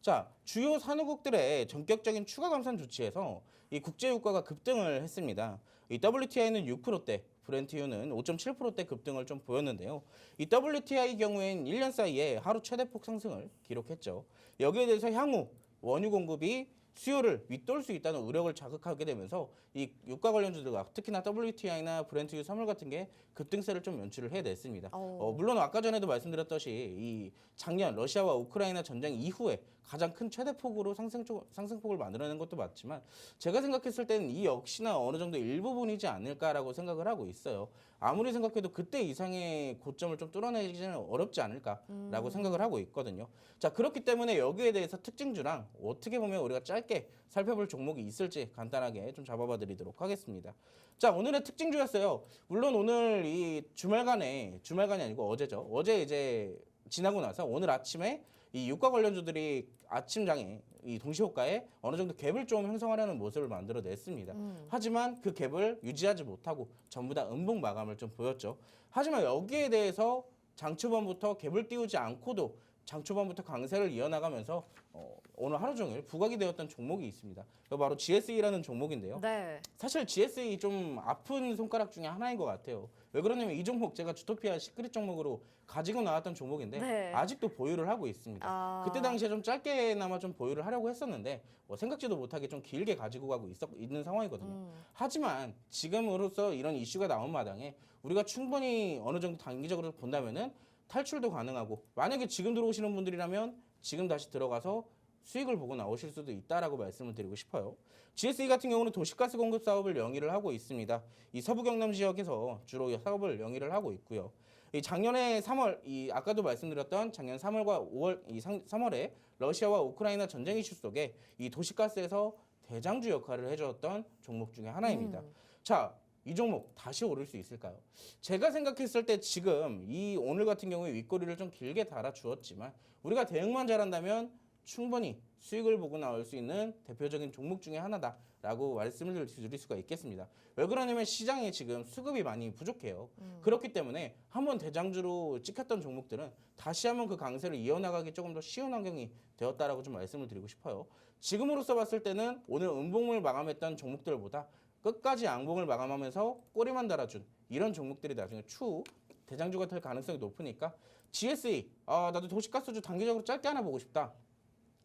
자, 주요 산유국들의 전격적인 추가 감산 조치에서 이 국제유가가 급등을 했습니다. 이 WTI는 6%대, 브렌트유는 5.7%대 급등을 좀 보였는데요. 이 WTI 경우엔 1년 사이에 하루 최대폭 상승을 기록했죠. 여기에 대해서 향후 원유 공급이 수요를 윗돌 수 있다는 우려를 자극하게 되면서 이 유가 관련주들과 특히나 WTI나 브렌트유 선물 같은 게 급등세를 좀 연출을 해냈습니다. 물론 아까 전에도 말씀드렸듯이 이 작년 러시아와 우크라이나 전쟁 이후에 가장 큰 최대폭으로 상승폭을 만들어낸 것도 맞지만 제가 생각했을 때는 이 역시나 어느 정도 일부분이지 않을까라고 생각을 하고 있어요. 아무리 생각해도 그때 이상의 고점을 좀 뚫어내기는 어렵지 않을까라고 생각을 하고 있거든요. 자, 그렇기 때문에 여기에 대해서 특징주랑 어떻게 보면 우리가 짧게 살펴볼 종목이 있을지 간단하게 좀 잡아봐 드리도록 하겠습니다. 자, 오늘의 특징주였어요. 물론 오늘 이 주말간이 아니고 어제죠. 어제 이제 지나고 나서 오늘 아침에 이 유가 관련주들이 아침장에 이 동시호가에 어느 정도 갭을 좀 형성하려는 모습을 만들어냈습니다. 하지만 그 갭을 유지하지 못하고 전부 다 음봉 마감을 좀 보였죠. 하지만 여기에 대해서 장 초반부터 갭을 띄우지 않고도 장 초반부터 강세를 이어나가면서 오늘 하루 종일 부각이 되었던 종목이 있습니다. 바로 GSE라는 종목인데요. 네. 사실 GSE 좀 아픈 손가락 중에 하나인 것 같아요. 왜 그러냐면 이 종목 제가 주토피아 시크릿 종목으로 가지고 나왔던 종목인데 네. 아직도 보유를 하고 있습니다. 그때 당시에 좀 짧게나마 좀 보유를 하려고 했었는데 생각지도 못하게 좀 길게 가지고 가고 있는 상황이거든요. 하지만 지금으로서 이런 이슈가 나온 마당에 우리가 충분히 어느 정도 단기적으로 본다면은 탈출도 가능하고 만약에 지금 들어오시는 분들이라면 지금 다시 들어가서 수익을 보고 나오실 수도 있다라고 말씀을 드리고 싶어요. GSE 같은 경우는 도시가스 공급 사업을 영위를 하고 있습니다. 이 서부 경남 지역에서 주로 사업을 영위를 하고 있고요. 이 작년에 3월, 이 아까도 말씀드렸던 작년 3월과 5월, 이 3월에 러시아와 우크라이나 전쟁 이슈 속에 이 도시가스에서 대장주 역할을 해줬던 종목 중에 하나입니다. 자, 이 종목 다시 오를 수 있을까요? 제가 생각했을 때 지금 이 오늘 같은 경우에 윗꼬리를 좀 길게 달아주었지만 우리가 대응만 잘한다면 충분히 수익을 보고 나올 수 있는 대표적인 종목 중에 하나다라고 말씀을 드릴 수가 있겠습니다. 왜 그러냐면 시장에 지금 수급이 많이 부족해요. 그렇기 때문에 한번 대장주로 찍혔던 종목들은 다시 한번 그 강세를 이어나가기 조금 더 쉬운 환경이 되었다라고 좀 말씀을 드리고 싶어요. 지금으로서 봤을 때는 오늘 음봉을 마감했던 종목들보다 끝까지 양봉을 마감하면서 꼬리만 달아준 이런 종목들이 나중에 추후 대장주가 될 가능성이 높으니까 GSE 나도 도시가스주 단기적으로 짧게 하나 보고 싶다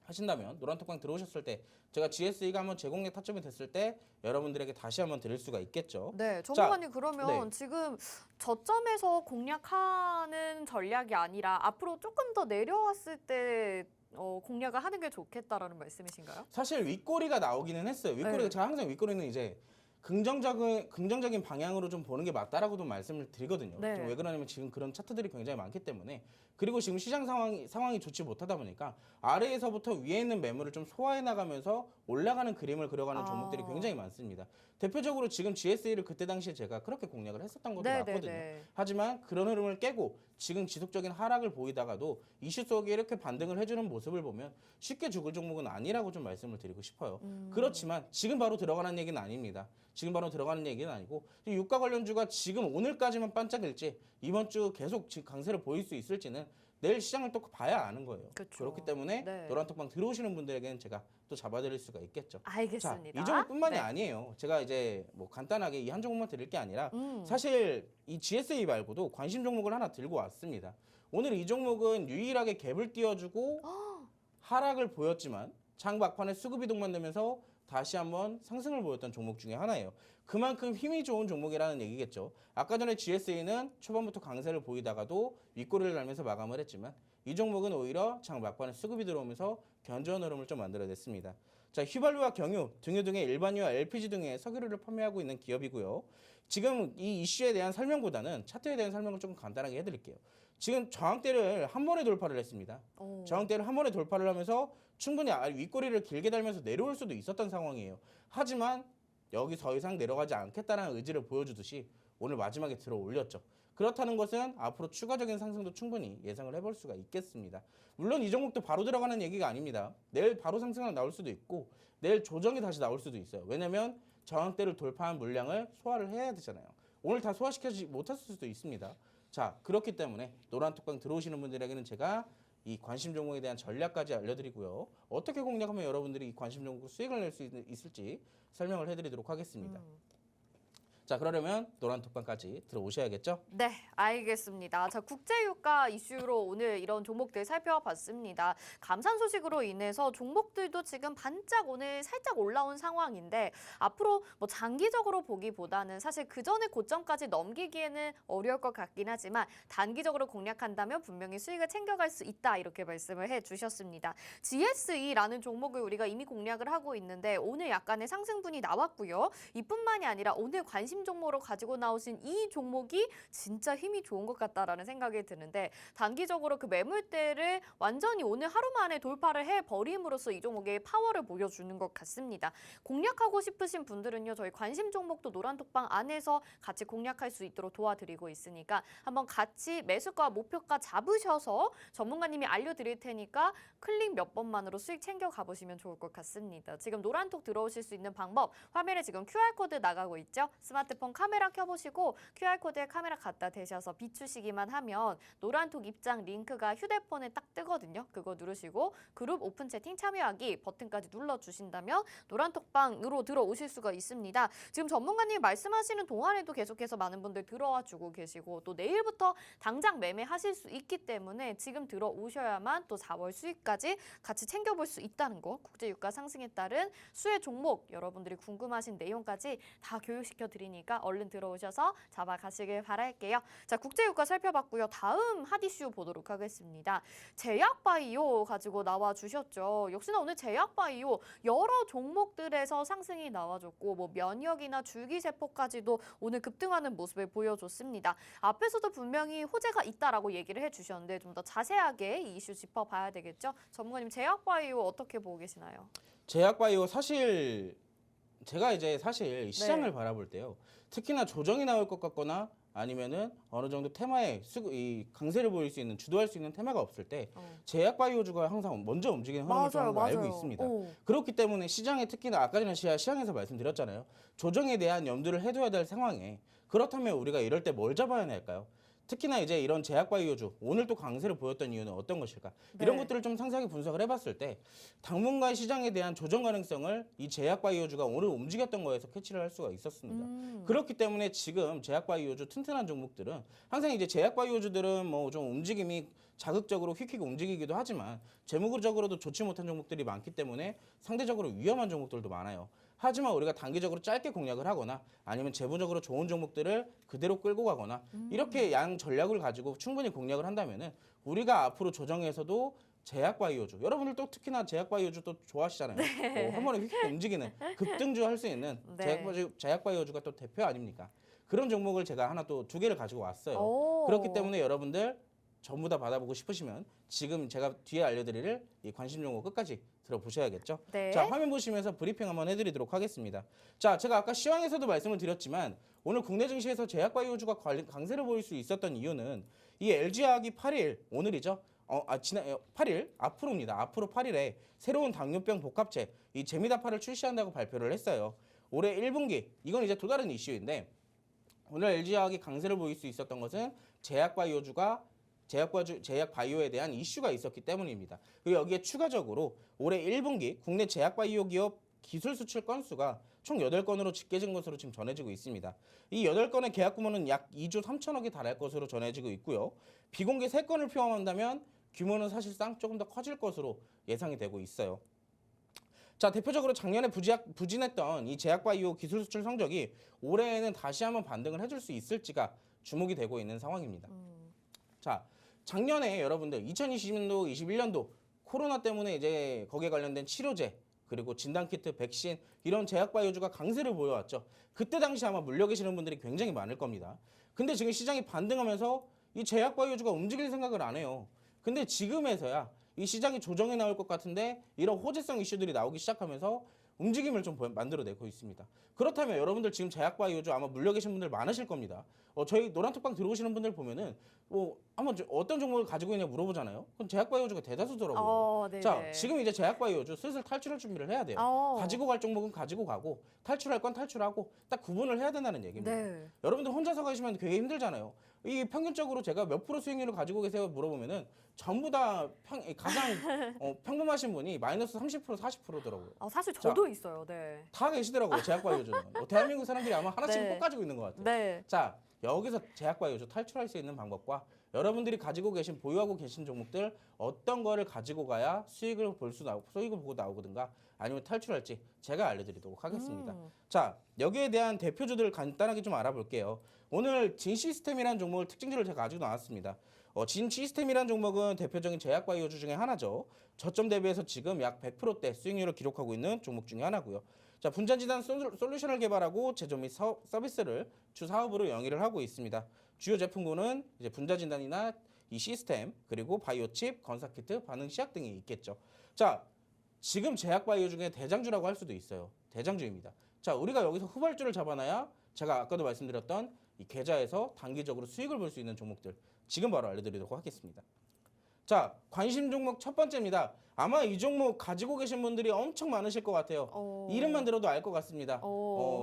하신다면 노란톡방 들어오셨을 때 제가 GSE가 한번 제공력 타점이 됐을 때 여러분들에게 다시 한번 드릴 수가 있겠죠. 네, 전문가님 그러면 네. 지금 저점에서 공략하는 전략이 아니라 앞으로 조금 더 내려왔을 때 공략을 하는 게 좋겠다라는 말씀이신가요? 사실 윗꼬리가 나오기는 했어요. 윗꼬리가 네. 제가 항상 윗꼬리는 이제 긍정적인 방향으로 좀 보는 게 맞다라고도 말씀을 드리거든요. 네. 왜 그러냐면 지금 그런 차트들이 굉장히 많기 때문에 그리고 지금 시장 상황이 좋지 못하다 보니까 아래에서부터 위에 있는 매물을 좀 소화해 나가면서 올라가는 그림을 그려가는 종목들이 굉장히 많습니다. 대표적으로 지금 GSE를 그때 당시에 제가 그렇게 공략을 했었던 것도 맞거든요. 하지만 그런 흐름을 깨고 지금 지속적인 하락을 보이다가도 이슈 속에 이렇게 반등을 해주는 모습을 보면 쉽게 죽을 종목은 아니라고 좀 말씀을 드리고 싶어요. 그렇지만 지금 바로 들어가는 얘기는 아닙니다. 지금 바로 들어가는 얘기는 아니고 유가 관련주가 지금 오늘까지만 반짝일지 이번 주 계속 강세를 보일 수 있을지는 내일 시장을 또 봐야 아는 거예요. 그쵸. 그렇기 때문에 네. 노란톡방 들어오시는 분들에게는 제가 또 잡아드릴 수가 있겠죠. 알겠습니다. 자, 이 종목뿐만이 네. 아니에요. 제가 이제 뭐 간단하게 이 한 종목만 드릴 게 아니라 음. 사실 이 GSA 말고도 관심 종목을 하나 들고 왔습니다. 오늘 이 종목은 유일하게 갭을 띄워주고 하락을 보였지만 장 막판에 수급 이동만 되면서 다시 한번 상승을 보였던 종목 중에 하나예요. 그만큼 힘이 좋은 종목이라는 얘기겠죠. 아까 전에 GSA는 초반부터 강세를 보이다가도 윗꼬리를 달면서 마감을 했지만 이 종목은 오히려 장 막판에 수급이 들어오면서 견조한 흐름을 좀 만들어냈습니다. 자, 휘발유와 경유, 등유 등의 일반유와 LPG 등의 석유류를 판매하고 있는 기업이고요. 지금 이 이슈에 대한 설명보다는 차트에 대한 설명을 좀 간단하게 해드릴게요. 지금 저항대를 한 번에 돌파를 했습니다. 오. 저항대를 한 번에 돌파를 하면서 충분히 윗꼬리를 길게 달면서 내려올 수도 있었던 상황이에요. 하지만 여기 더 이상 내려가지 않겠다는 의지를 보여주듯이 오늘 마지막에 들어 올렸죠. 그렇다는 것은 앞으로 추가적인 상승도 충분히 예상을 해볼 수가 있겠습니다. 물론 이 종목도 바로 들어가는 얘기가 아닙니다. 내일 바로 상승이 나올 수도 있고 내일 조정이 다시 나올 수도 있어요. 왜냐하면 저항대를 돌파한 물량을 소화를 해야 되잖아요. 오늘 다 소화시키지 못했을 수도 있습니다. 자, 그렇기 때문에 노란톡방 들어오시는 분들에게는 제가 이 관심 종목에 대한 전략까지 알려드리고요. 어떻게 공략하면 여러분들이 이 관심 종목 수익을 낼 수 있을지 설명을 해드리도록 하겠습니다. 자, 그러려면 노란톡방까지 들어오셔야겠죠? 네, 알겠습니다. 자, 국제유가 이슈로 오늘 이런 종목들 살펴봤습니다. 감산 소식으로 인해서 종목들도 지금 반짝 오늘 살짝 올라온 상황인데 앞으로 뭐 장기적으로 보기보다는 사실 그 전에 고점까지 넘기기에는 어려울 것 같긴 하지만 단기적으로 공략한다면 분명히 수익을 챙겨갈 수 있다 이렇게 말씀을 해주셨습니다. GSE라는 종목을 우리가 이미 공략을 하고 있는데 오늘 약간의 상승분이 나왔고요. 이뿐만이 아니라 오늘 관심 종목으로 가지고 나오신 이 종목이 진짜 힘이 좋은 것 같다라는 생각이 드는데 단기적으로 그 매물대를 완전히 오늘 하루 만에 돌파를 해버림으로써 이 종목의 파워를 보여주는 것 같습니다. 공략하고 싶으신 분들은요. 저희 관심 종목도 노란톡방 안에서 같이 공략할 수 있도록 도와드리고 있으니까 한번 같이 매수가 목표가 잡으셔서 전문가님이 알려드릴 테니까 클릭 몇 번만으로 수익 챙겨 가보시면 좋을 것 같습니다. 지금 노란톡 들어오실 수 있는 방법 화면에 지금 QR코드 나가고 있죠. 스마트폰 카메라 켜보시고 QR코드에 카메라 갖다 대셔서 비추시기만 하면 노란톡 입장 링크가 휴대폰에 딱 뜨거든요. 그거 누르시고 그룹 오픈 채팅 참여하기 버튼까지 눌러주신다면 노란톡방으로 들어오실 수가 있습니다. 지금 전문가님이 말씀하시는 동안에도 계속해서 많은 분들 들어와 주고 계시고 또 내일부터 당장 매매하실 수 있기 때문에 지금 들어오셔야만 또 4월 수익까지 같이 챙겨볼 수 있다는 거. 국제유가 상승에 따른 수혜 종목 여러분들이 궁금하신 내용까지 다 교육시켜 드리니까 얼른 들어오셔서 잡아가시길 바랄게요. 자, 국제유가 살펴봤고요. 다음 핫이슈 보도록 하겠습니다. 제약바이오 가지고 나와주셨죠. 역시나 오늘 제약바이오 여러 종목들에서 상승이 나와줬고 뭐 면역이나 줄기세포까지도 오늘 급등하는 모습을 보여줬습니다. 앞에서도 분명히 호재가 있다라고 얘기를 해주셨는데 좀 더 자세하게 이 이슈 짚어봐야 되겠죠. 전문가님 제약바이오 어떻게 보고 계시나요? 제약바이오 사실 제가 이제 사실 시장을 네. 바라볼 때요. 특히나 조정이 나올 것 같거나 아니면은 어느 정도 테마에 이 강세를 보일 수 있는 주도할 수 있는 테마가 없을 때 제약바이오주가 항상 먼저 움직이는 흐름을 좀 알고 있습니다. 오. 그렇기 때문에 시장에 특히나 아까 전에 시장에서 말씀드렸잖아요. 조정에 대한 염두를 해둬야 될 상황에 그렇다면 우리가 이럴 때 뭘 잡아야 할까요? 특히나 이제 이런 제약바이오주 오늘 또 강세를 보였던 이유는 어떤 것일까? 이런 네. 것들을 좀 상세하게 분석을 해봤을 때 당분간 시장에 대한 조정 가능성을 이 제약바이오주가 오늘 움직였던 거에서 캐치를 할 수가 있었습니다. 그렇기 때문에 지금 제약바이오주 튼튼한 종목들은 항상 이제 제약바이오주들은 뭐 좀 움직임이 자극적으로 휙휙 움직이기도 하지만 재무적으로도 좋지 못한 종목들이 많기 때문에 상대적으로 위험한 종목들도 많아요. 하지만 우리가 단기적으로 짧게 공략을 하거나 아니면 재무적으로 좋은 종목들을 그대로 끌고 가거나 이렇게 양 전략을 가지고 충분히 공략을 한다면은 우리가 앞으로 조정에서도 제약바이오주 여러분들 또 특히나 제약바이오주 또 좋아하시잖아요. 한 번에 휙휙 움직이는 급등주 할 수 있는 네. 제약바이오주가 또 대표 아닙니까? 그런 종목을 제가 하나 또 2개를 가지고 왔어요. 오. 그렇기 때문에 여러분들 전부 다 받아보고 싶으시면 지금 제가 뒤에 알려드릴 이 관심 종목 끝까지 들어보셔야겠죠. 네. 자, 화면 보시면서 브리핑 한번 해드리도록 하겠습니다. 자, 제가 아까 시황에서도 말씀을 드렸지만 오늘 국내 증시에서 제약바이오주가 강세를 보일 수 있었던 이유는 이 LG화학이 8일 오늘이죠. 지난 8일 앞으로입니다. 앞으로 8일에 새로운 당뇨병 복합체 이 제미다파를 출시한다고 발표를 했어요. 올해 1분기 이건 이제 또 다른 이슈인데 오늘 LG화학이 강세를 보일 수 있었던 것은 제약바이오주가 제약 바이오에 대한 이슈가 있었기 때문입니다. 그리고 여기에 추가적으로 올해 1분기 국내 제약 바이오 기업 기술 수출 건수가 총 8건으로 집계된 것으로 지금 전해지고 있습니다. 이 8건의 계약 규모는 약 2조 3천억이 달할 것으로 전해지고 있고요. 비공개 3건을 포함한다면 규모는 사실상 조금 더 커질 것으로 예상이 되고 있어요. 자, 대표적으로 작년에 부진했던 이 제약바이오 기술 수출 성적이 올해에는 다시 한번 반등을 해줄 수 있을지가 주목이 되고 있는 상황입니다. 자, 작년에 여러분들 2020년도, 21년도 코로나 때문에 이제 거기에 관련된 치료제 그리고 진단키트, 백신 이런 제약바이오주가 강세를 보여왔죠. 그때 당시 아마 물려 계시는 분들이 굉장히 많을 겁니다. 근데 지금 시장이 반등하면서 이 제약바이오주가 움직일 생각을 안 해요. 근데 지금에서야 이 시장이 조정해 나올 것 같은데 이런 호재성 이슈들이 나오기 시작하면서 움직임을 좀 만들어내고 있습니다. 그렇다면 여러분들 지금 제약바이오주 아마 물려 계신 분들 많으실 겁니다. 저희 노란톡방 들어오시는 분들 보면은 한번 어떤 종목을 가지고 있냐 물어보잖아요. 그럼 제약바이오주가 대다수더라고요. 네네. 자, 지금 이제 제약바이오주 슬슬 탈출할 준비를 해야 돼요. 가지고 갈 종목은 가지고 가고 탈출할 건 탈출하고 딱 구분을 해야 된다는 얘기입니다. 네. 여러분들 혼자서 가시면 되게 힘들잖아요. 이 평균적으로 제가 몇 프로 수익률을 가지고 계세요 물어보면은 전부 다 가장 평범하신 분이 마이너스 30% 40%더라고요. 사실 저도 있어요. 네. 다 계시더라고요. 제약바이오주는. 대한민국 사람들이 아마 하나씩 네. 꼭 가지고 있는 것 같아요. 네. 자, 여기서 제약바이오주 탈출할 수 있는 방법과 여러분들이 가지고 계신 보유하고 계신 종목들 어떤 거를 가지고 가야 수익을 보고 나오거든가 아니면 탈출할지 제가 알려드리도록 하겠습니다. 자, 여기에 대한 대표주들을 간단하게 좀 알아볼게요. 오늘 진시스템이라는 종목을 특징주를 제가 가지고 나왔습니다. 진시스템이라는 종목은 대표적인 제약바이오주 중에 하나죠. 저점 대비해서 지금 약 100%대 수익률을 기록하고 있는 종목 중에 하나고요. 자, 분자진단 솔루션을 개발하고 제조 및 서비스를 주 사업으로 영위를 하고 있습니다. 주요 제품군은 이제 분자진단이나 이 시스템 그리고 바이오칩, 건사키트, 반응시약 등이 있겠죠. 자, 지금 제약바이오 중에 대장주라고 할 수도 있어요. 대장주입니다. 자, 우리가 여기서 후발주를 잡아놔야 제가 아까도 말씀드렸던 이 계좌에서 단기적으로 수익을 볼 수 있는 종목들 지금 바로 알려드리도록 하겠습니다. 자, 관심 종목 첫 번째입니다. 아마 이 종목 가지고 계신 분들이 엄청 많으실 것 같아요. 이름만 들어도 알 것 같습니다.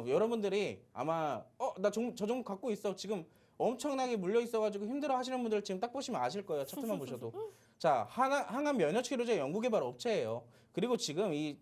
여러분들이 아마 나 저 종목 갖고 있어. 지금 엄청나게 물려 있어가지고 힘들어 하시는 분들 지금 딱 보시면 아실 거예요. 차트만 보셔도. 자, 항암 면역 치료제 연구개발 업체예요. 그리고 지금 이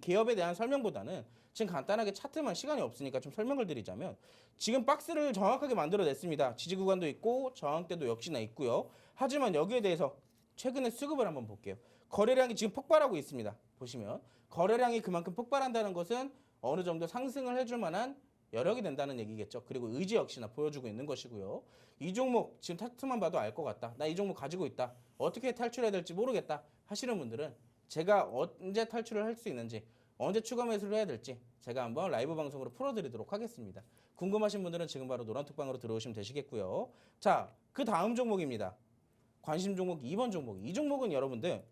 기업에 대한 설명보다는 지금 간단하게 차트만 시간이 없으니까 좀 설명을 드리자면 지금 박스를 정확하게 만들어냈습니다. 지지 구간도 있고 저항대도 역시나 있고요. 하지만 여기에 대해서 최근에 수급을 한번 볼게요. 거래량이 지금 폭발하고 있습니다. 보시면 거래량이 그만큼 폭발한다는 것은 어느 정도 상승을 해줄 만한 여력이 된다는 얘기겠죠. 그리고 의지 역시나 보여주고 있는 것이고요. 이 종목 지금 차트만 봐도 알 것 같다. 나 이 종목 가지고 있다. 어떻게 탈출해야 될지 모르겠다 하시는 분들은 제가 언제 탈출을 할 수 있는지 언제 추가 매수를 해야 될지 제가 한번 라이브 방송으로 풀어드리도록 하겠습니다. 궁금하신 분들은 지금 바로 노란톡방으로 들어오시면 되시겠고요. 자, 그 다음 종목입니다. 관심 종목 2번 종목. 이 종목은 여러분들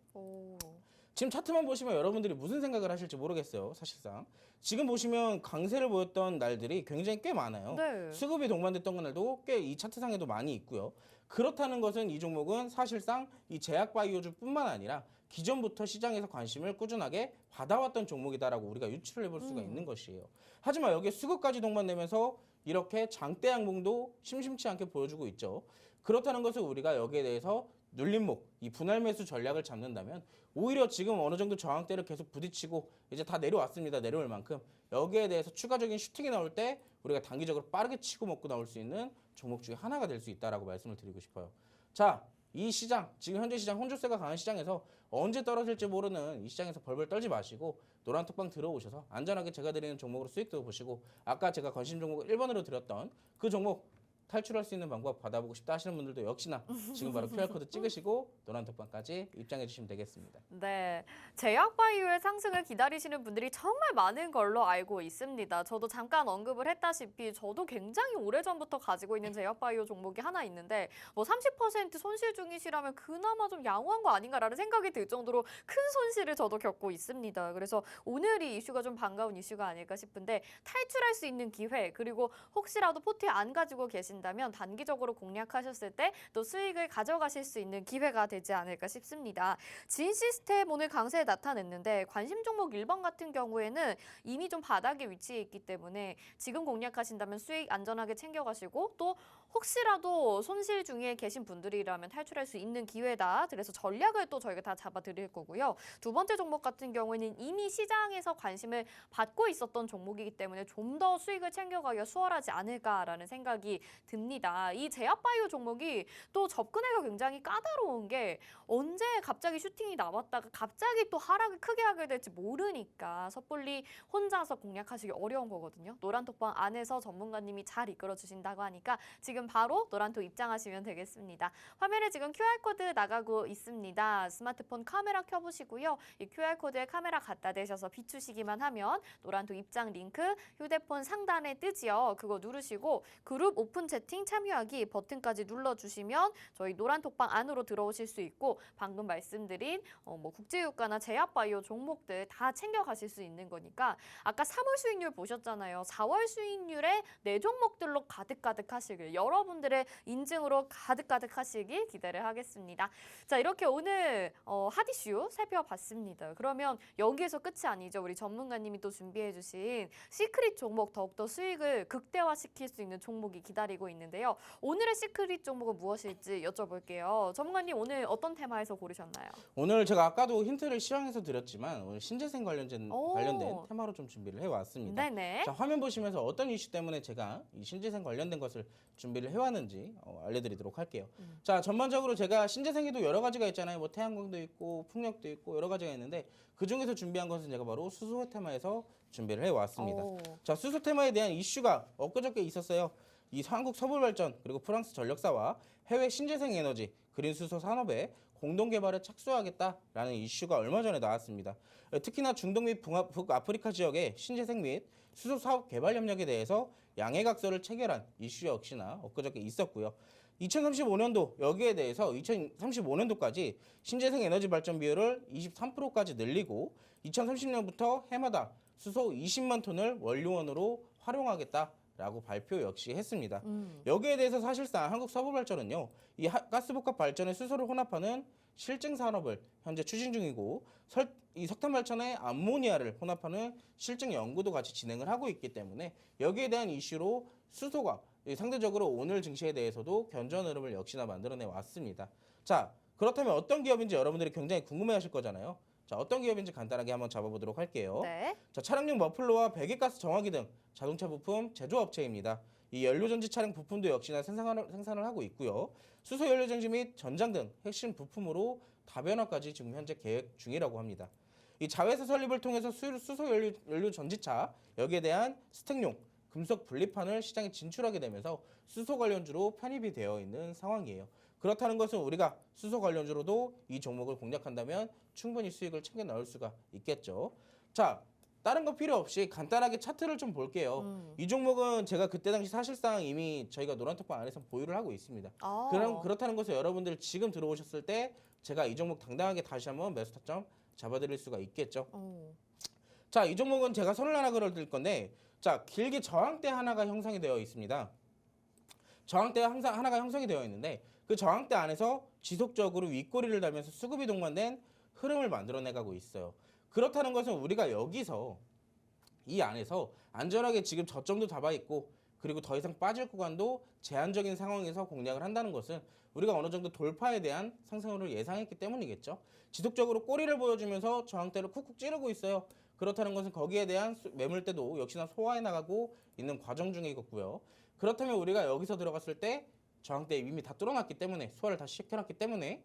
지금 차트만 보시면 여러분들이 무슨 생각을 하실지 모르겠어요. 사실상 지금 보시면 강세를 보였던 날들이 굉장히 꽤 많아요. 네. 수급이 동반됐던 날도 꽤 이 차트상에도 많이 있고요. 그렇다는 것은 이 종목은 사실상 이 제약바이오주뿐만 아니라 기존부터 시장에서 관심을 꾸준하게 받아왔던 종목이다라고 우리가 유추를 해볼 수가 있는 것이에요. 하지만 여기에 수급까지 동반되면서 이렇게 장대 양봉도 심심치 않게 보여주고 있죠. 그렇다는 것을 우리가 여기에 대해서 눌림목, 이 분할 매수 전략을 잡는다면 오히려 지금 어느 정도 저항대를 계속 부딪히고 이제 다 내려왔습니다. 내려올 만큼 여기에 대해서 추가적인 슈팅이 나올 때 우리가 단기적으로 빠르게 치고 먹고 나올 수 있는 종목 중에 하나가 될 수 있다라고 말씀을 드리고 싶어요. 자, 이 시장, 지금 현재 시장 혼조세가 강한 시장에서 언제 떨어질지 모르는 이 시장에서 벌벌 떨지 마시고 노란톡방 들어오셔서 안전하게 제가 드리는 종목으로 수익도 보시고 아까 제가 관심 종목 1번으로 드렸던 그 종목 탈출할 수 있는 방법 받아보고 싶다 하시는 분들도 역시나 지금 바로 QR코드 찍으시고 노란톡방까지 입장해 주시면 되겠습니다. 네, 제약바이오의 상승을 기다리시는 분들이 정말 많은 걸로 알고 있습니다. 저도 잠깐 언급을 했다시피 저도 굉장히 오래전부터 가지고 있는 제약바이오 종목이 하나 있는데 30% 손실 중이시라면 그나마 좀 양호한 거 아닌가라는 생각이 들 정도로 큰 손실을 저도 겪고 있습니다. 그래서 오늘 이 이슈가 좀 반가운 이슈가 아닐까 싶은데 탈출할 수 있는 기회 그리고 혹시라도 포트에 안 가지고 계신 공략하신다면 단기적으로 공략하셨을 때 또 수익을 가져가실 수 있는 기회가 되지 않을까 싶습니다. 진 시스템 오늘 강세에 나타냈는데 관심 종목 1번 같은 경우에는 이미 좀 바닥에 위치해 있기 때문에 지금 공략하신다면 수익 안전하게 챙겨가시고 또 혹시라도 손실 중에 계신 분들이라면 탈출할 수 있는 기회다. 그래서 전략을 또 저희가 다 잡아드릴 거고요. 두 번째 종목 같은 경우에는 이미 시장에서 관심을 받고 있었던 종목이기 때문에 좀 더 수익을 챙겨가기가 수월하지 않을까라는 생각이 듭니다. 이 제약바이오 종목이 또 접근하기가 굉장히 까다로운 게 언제 갑자기 슈팅이 나왔다가 갑자기 또 하락을 크게 하게 될지 모르니까 섣불리 혼자서 공략하시기 어려운 거거든요. 노란톡방 안에서 전문가님이 잘 이끌어 주신다고 하니까 지금 바로 노란톡 입장하시면 되겠습니다. 화면에 지금 QR코드 나가고 있습니다. 스마트폰 카메라 켜보시고요. 이 QR코드에 카메라 갖다 대셔서 비추시기만 하면 노란톡 입장 링크 휴대폰 상단에 뜨지요. 그거 누르시고 그룹 오픈 채팅 참여하기 버튼까지 눌러주시면 저희 노란톡방 안으로 들어오실 수 있고 방금 말씀드린 뭐 국제유가나 제약바이오 종목들 다 챙겨가실 수 있는 거니까 아까 3월 수익률 보셨잖아요. 4월 수익률에 4종목들로 가득가득 하시길 여러분들의 인증으로 가득가득 하시길 기대를 하겠습니다. 자, 이렇게 오늘 핫 이슈 살펴봤습니다. 그러면 여기에서 끝이 아니죠. 우리 전문가님이 또 준비해 주신 시크릿 종목 더욱더 수익을 극대화시킬 수 있는 종목이 기다리고 있는데요. 오늘의 시크릿 종목은 무엇일지 여쭤볼게요. 전문가님 오늘 어떤 테마에서 고르셨나요? 오늘 제가 아까도 힌트를 시황에서 드렸지만 오늘 신재생 관련된 테마로 좀 준비를 해왔습니다. 네네. 자, 화면 보시면서 어떤 이슈 때문에 제가 이 신재생 관련된 것을 준비를 해왔는지 알려드리도록 할게요. 자, 전반적으로 제가 신재생에도 여러 가지가 있잖아요. 뭐 태양광도 있고 풍력도 있고 여러 가지가 있는데 그 중에서 준비한 것은 제가 바로 수소 테마에서 준비를 해왔습니다. 자, 수소 테마에 대한 이슈가 엊그저께 있었어요. 이 한국 서부발전 그리고 프랑스 전력사와 해외 신재생 에너지 그린 수소 산업에 공동 개발에 착수하겠다라는 이슈가 얼마 전에 나왔습니다. 특히나 중동 및 북아프리카 지역의 신재생 및 수소 사업 개발 협력에 대해서 양해각서를 체결한 이슈 역시나 엊그저께 있었고요. 2035년도 여기에 대해서 2035년도까지 신재생 에너지 발전 비율을 23%까지 늘리고 2030년부터 해마다 수소 20만 톤을 원료원으로 활용하겠다라고 발표 역시 했습니다. 여기에 대해서 사실상 한국 서부발전은요, 이 가스복합 발전에 수소를 혼합하는 실증 산업을 현재 추진 중이고 이 석탄 발전에 암모니아를 혼합하는 실증 연구도 같이 진행을 하고 있기 때문에 여기에 대한 이슈로 수소가 상대적으로 오늘 증시에 대해서도 견조한 흐름을 역시나 만들어내 왔습니다. 자, 그렇다면 어떤 기업인지 여러분들이 굉장히 궁금해하실 거잖아요. 자, 어떤 기업인지 간단하게 한번 잡아보도록 할게요. 네. 자, 차량용 머플러와 배기가스 정화기 등 자동차 부품 제조업체입니다. 이 연료전지 차량 부품도 역시나 생산을 하고 있고요. 수소 연료전지 및 전장 등 핵심 부품으로 다변화까지 지금 현재 계획 중이라고 합니다. 이 자회사 설립을 통해서 수소 연료 전지차 여기에 대한 스택용 금속 분리판을 시장에 진출하게 되면서 수소 관련주로 편입이 되어 있는 상황이에요. 그렇다는 것은 우리가 수소 관련주로도 이 종목을 공략한다면 충분히 수익을 챙겨 넣을 수가 있겠죠. 자, 다른 거 필요 없이 간단하게 차트를 좀 볼게요. 이 종목은 제가 그때 당시 사실상 이미 저희가 노란톡방 안에서 보유를 하고 있습니다. 그렇다는 것은 여러분들 지금 들어오셨을 때 제가 이 종목 당당하게 다시 한번 매수 타점 잡아드릴 수가 있겠죠. 자, 이 종목은 제가 선을 하나 그려드릴 건데, 자, 길게 저항대 하나가 형성이 되어 있습니다. 저항대 하나가 형성이 되어 있는데 그 저항대 안에서 지속적으로 윗꼬리를 달면서 수급이 동반된 흐름을 만들어내가고 있어요. 그렇다는 것은 우리가 여기서 이 안에서 안전하게 지금 저점도 잡아 있고 그리고 더 이상 빠질 구간도 제한적인 상황에서 공략을 한다는 것은 우리가 어느 정도 돌파에 대한 상승률을 예상했기 때문이겠죠. 지속적으로 꼬리를 보여주면서 저항대를 쿡쿡 찌르고 있어요. 그렇다는 것은 거기에 대한 매물대도 역시나 소화해 나가고 있는 과정 중이겠고요. 그렇다면 우리가 여기서 들어갔을 때 저항대 이미 다 뚫어놨기 때문에 소화를 다 시켜놨기 때문에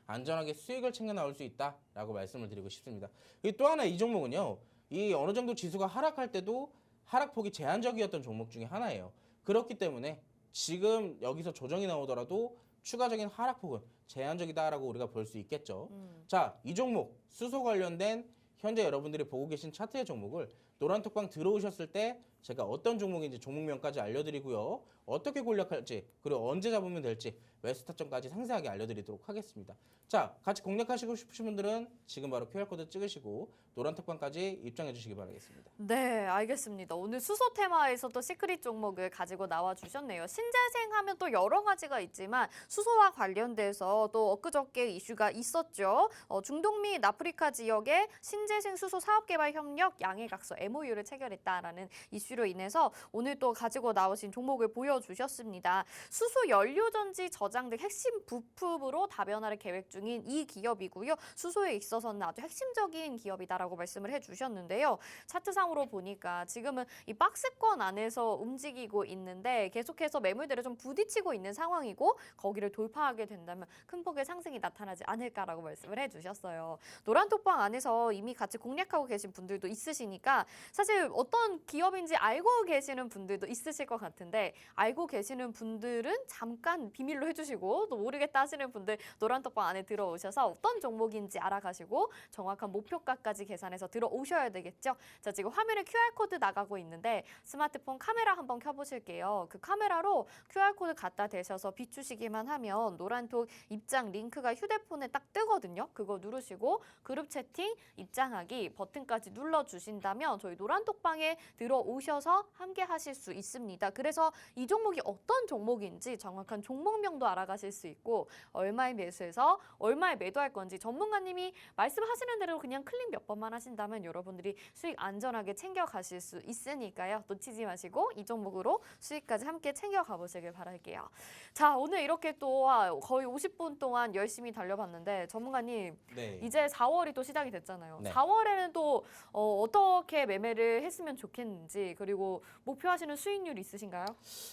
안전하게 수익을 챙겨 나올 수 있다라고 말씀을 드리고 싶습니다. 또 하나 이 종목은요, 이 어느 정도 지수가 하락할 때도 하락폭이 제한적이었던 종목 중에 하나예요. 그렇기 때문에 지금 여기서 조정이 나오더라도 추가적인 하락폭은 제한적이다라고 우리가 볼 수 있겠죠. 자, 이 종목 수소 관련된 현재 여러분들이 보고 계신 차트의 종목을 노란톡방 들어오셨을 때 제가 어떤 종목인지 종목명까지 알려드리고요. 어떻게 공략할지 그리고 언제 잡으면 될지 매수타점까지 상세하게 알려드리도록 하겠습니다. 자, 같이 공략하시고 싶으신 분들은 지금 바로 QR코드 찍으시고 노란 톡방까지 입장해 주시기 바라겠습니다. 네, 알겠습니다. 오늘 수소 테마에서도 시크릿 종목을 가지고 나와 주셨네요. 신재생 하면 또 여러 가지가 있지만 수소와 관련돼서 또 엊그저께 이슈가 있었죠. 중동 및 아프리카 지역의 신재생 수소 사업 개발 협력 양해각서 MOU를 체결했다라는 이슈로 인해서 오늘 또 가지고 나오신 종목을 보여주셨습니다. 수소 연료전지 저장 등 핵심 부품으로 다변화를 계획 중인 이 기업이고요. 수소에 있어서는 아주 핵심적인 기업이다라고 말씀을 해주셨는데요. 차트상으로 보니까 지금은 이 박스권 안에서 움직이고 있는데 계속해서 매물들을 좀 부딪히고 있는 상황이고 거기를 돌파하게 된다면 큰 폭의 상승이 나타나지 않을까라고 말씀을 해주셨어요. 노란톡방 안에서 이미 같이 공략하고 계신 분들도 있으시니까 사실 어떤 기업인지 알고 계시는 분들도 있으실 것 같은데 알고 계시는 분들은 잠깐 비밀로 해주시고 또 모르겠다 하시는 분들 노란톡방 안에 들어오셔서 어떤 종목인지 알아가시고 정확한 목표가까지 계산해서 들어오셔야 되겠죠. 자, 지금 화면에 QR코드 나가고 있는데 스마트폰 카메라 한번 켜보실게요. 그 카메라로 QR코드 갖다 대셔서 비추시기만 하면 노란톡 입장 링크가 휴대폰에 딱 뜨거든요. 그거 누르시고 그룹 채팅 입장하기 버튼까지 눌러주신다면 저희 노란톡방에 들어오셔서 함께 하실 수 있습니다. 그래서 이 종목이 어떤 종목인지 정확한 종목명도 알아가실 수 있고 얼마에 매수해서 얼마에 매도할 건지 전문가님이 말씀하시는 대로 그냥 클릭 몇 번만 하신다면 여러분들이 수익 안전하게 챙겨가실 수 있으니까요. 놓치지 마시고 이 종목으로 수익까지 함께 챙겨가 보시길 바랄게요. 자, 오늘 이렇게 또 거의 50분 동안 열심히 달려봤는데 전문가님 네. 이제 4월이 또 시작이 됐잖아요. 네. 4월에는 또 어떻게 매매를 했으면 좋겠는지 그리고 목표하시는 수익률 있으신가요?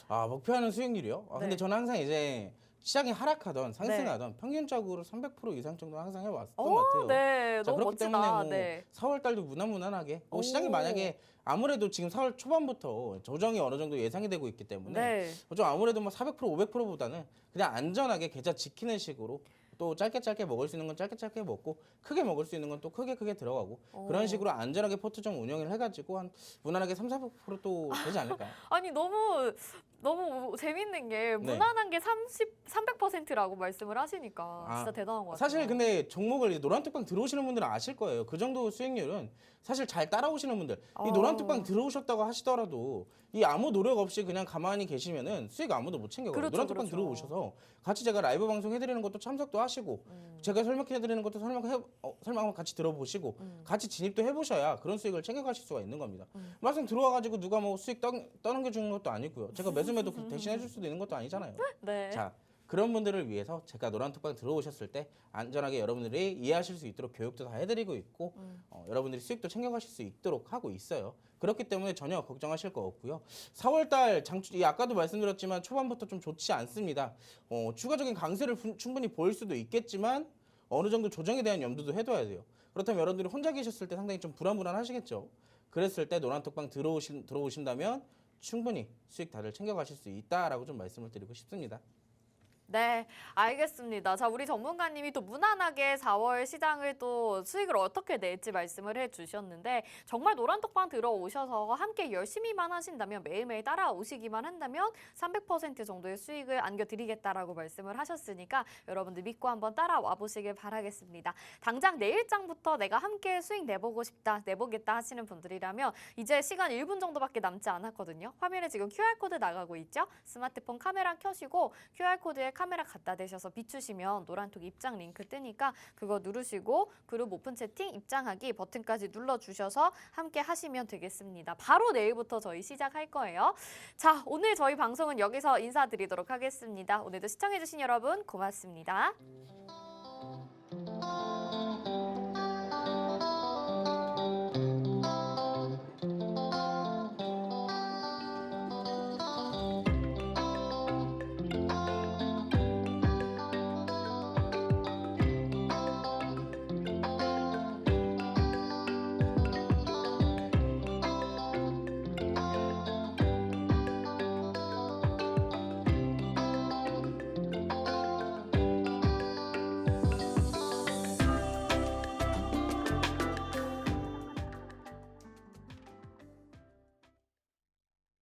아, 목표하는 수익률이요? 네. 근데 저는 항상 이제 시장이 하락하던 상승하던 평균적으로 300% 이상 정도 항상 해왔던 것 같아요. 네, 자, 너무 그렇기 멋지다. 때문에 뭐 네. 4월 달도 무난무난하게 오. 시장이 만약에 아무래도 지금 4월 초반부터 조정이 어느 정도 예상이 되고 있기 때문에 네. 좀 아무래도 뭐 400% 500%보다는 그냥 안전하게 계좌 지키는 식으로 또 짧게 먹을 수 있는 건 짧게 먹고 크게 먹을 수 있는 건 또 크게 들어가고 그런 식으로 안전하게 포트 좀 운영을 해가지고 한 무난하게 3-4%또 되지 않을까요? 아니 너무 재밌는 게 네. 무난한 게 300%라고 말씀을 하시니까 진짜 대단한 것 같아요. 사실 근데 종목을 이제 노란톡방 들어오시는 분들은 아실 거예요. 그 정도 수익률은 사실 잘 따라오시는 분들 이 노란톡방 들어오셨다고 하시더라도 이 아무 노력 없이 그냥 가만히 계시면은 수익 아무도 못 챙겨가요. 그렇죠, 노란톡방 그렇죠. 들어오셔서 같이 제가 라이브 방송 해드리는 것도 참석도 하시고 제가 설명해드리는 것도 설명 같이 들어보시고 같이 진입도 해보셔야 그런 수익을 챙겨가실 수가 있는 겁니다. 막상 들어와가지고 누가 뭐 수익 떠넘겨주는 것도 아니고요. 제가 매수매도 대신 해줄 수도 있는 것도 아니잖아요. 네. 자, 그런 분들을 위해서 제가 노란톡방 들어오셨을 때 안전하게 여러분들이 이해하실 수 있도록 교육도 다 해드리고 있고 여러분들이 수익도 챙겨가실 수 있도록 하고 있어요. 그렇기 때문에 전혀 걱정하실 거 없고요. 4월달 아까도 말씀드렸지만 초반부터 좀 좋지 않습니다. 추가적인 강세를 충분히 보일 수도 있겠지만 어느 정도 조정에 대한 염두도 해둬야 돼요. 그렇다면 여러분들이 혼자 계셨을 때 상당히 좀 불안하시겠죠. 그랬을 때 노란톡방 들어오신다면 충분히 수익 다들 챙겨가실 수 있다라고 좀 말씀을 드리고 싶습니다. 네, 알겠습니다. 자, 우리 전문가님이 또 무난하게 4월 시장을 또 수익을 어떻게 낼지 말씀을 해주셨는데 정말 노란톡방 들어오셔서 함께 열심히만 하신다면 매일매일 따라오시기만 한다면 300% 정도의 수익을 안겨드리겠다라고 말씀을 하셨으니까 여러분들 믿고 한번 따라와 보시길 바라겠습니다. 당장 내일장부터 내가 함께 수익 내보겠다 하시는 분들이라면 이제 시간 1분 정도밖에 남지 않았거든요. 화면에 지금 QR코드 나가고 있죠? 스마트폰 카메라 켜시고 QR코드에 카메라 갖다 대셔서 비추시면 노란톡 입장 링크 뜨니까 그거 누르시고 그룹 오픈 채팅 입장하기 버튼까지 눌러주셔서 함께 하시면 되겠습니다. 바로 내일부터 저희 시작할 거예요. 자, 오늘 저희 방송은 여기서 인사드리도록 하겠습니다. 오늘도 시청해주신 여러분 고맙습니다.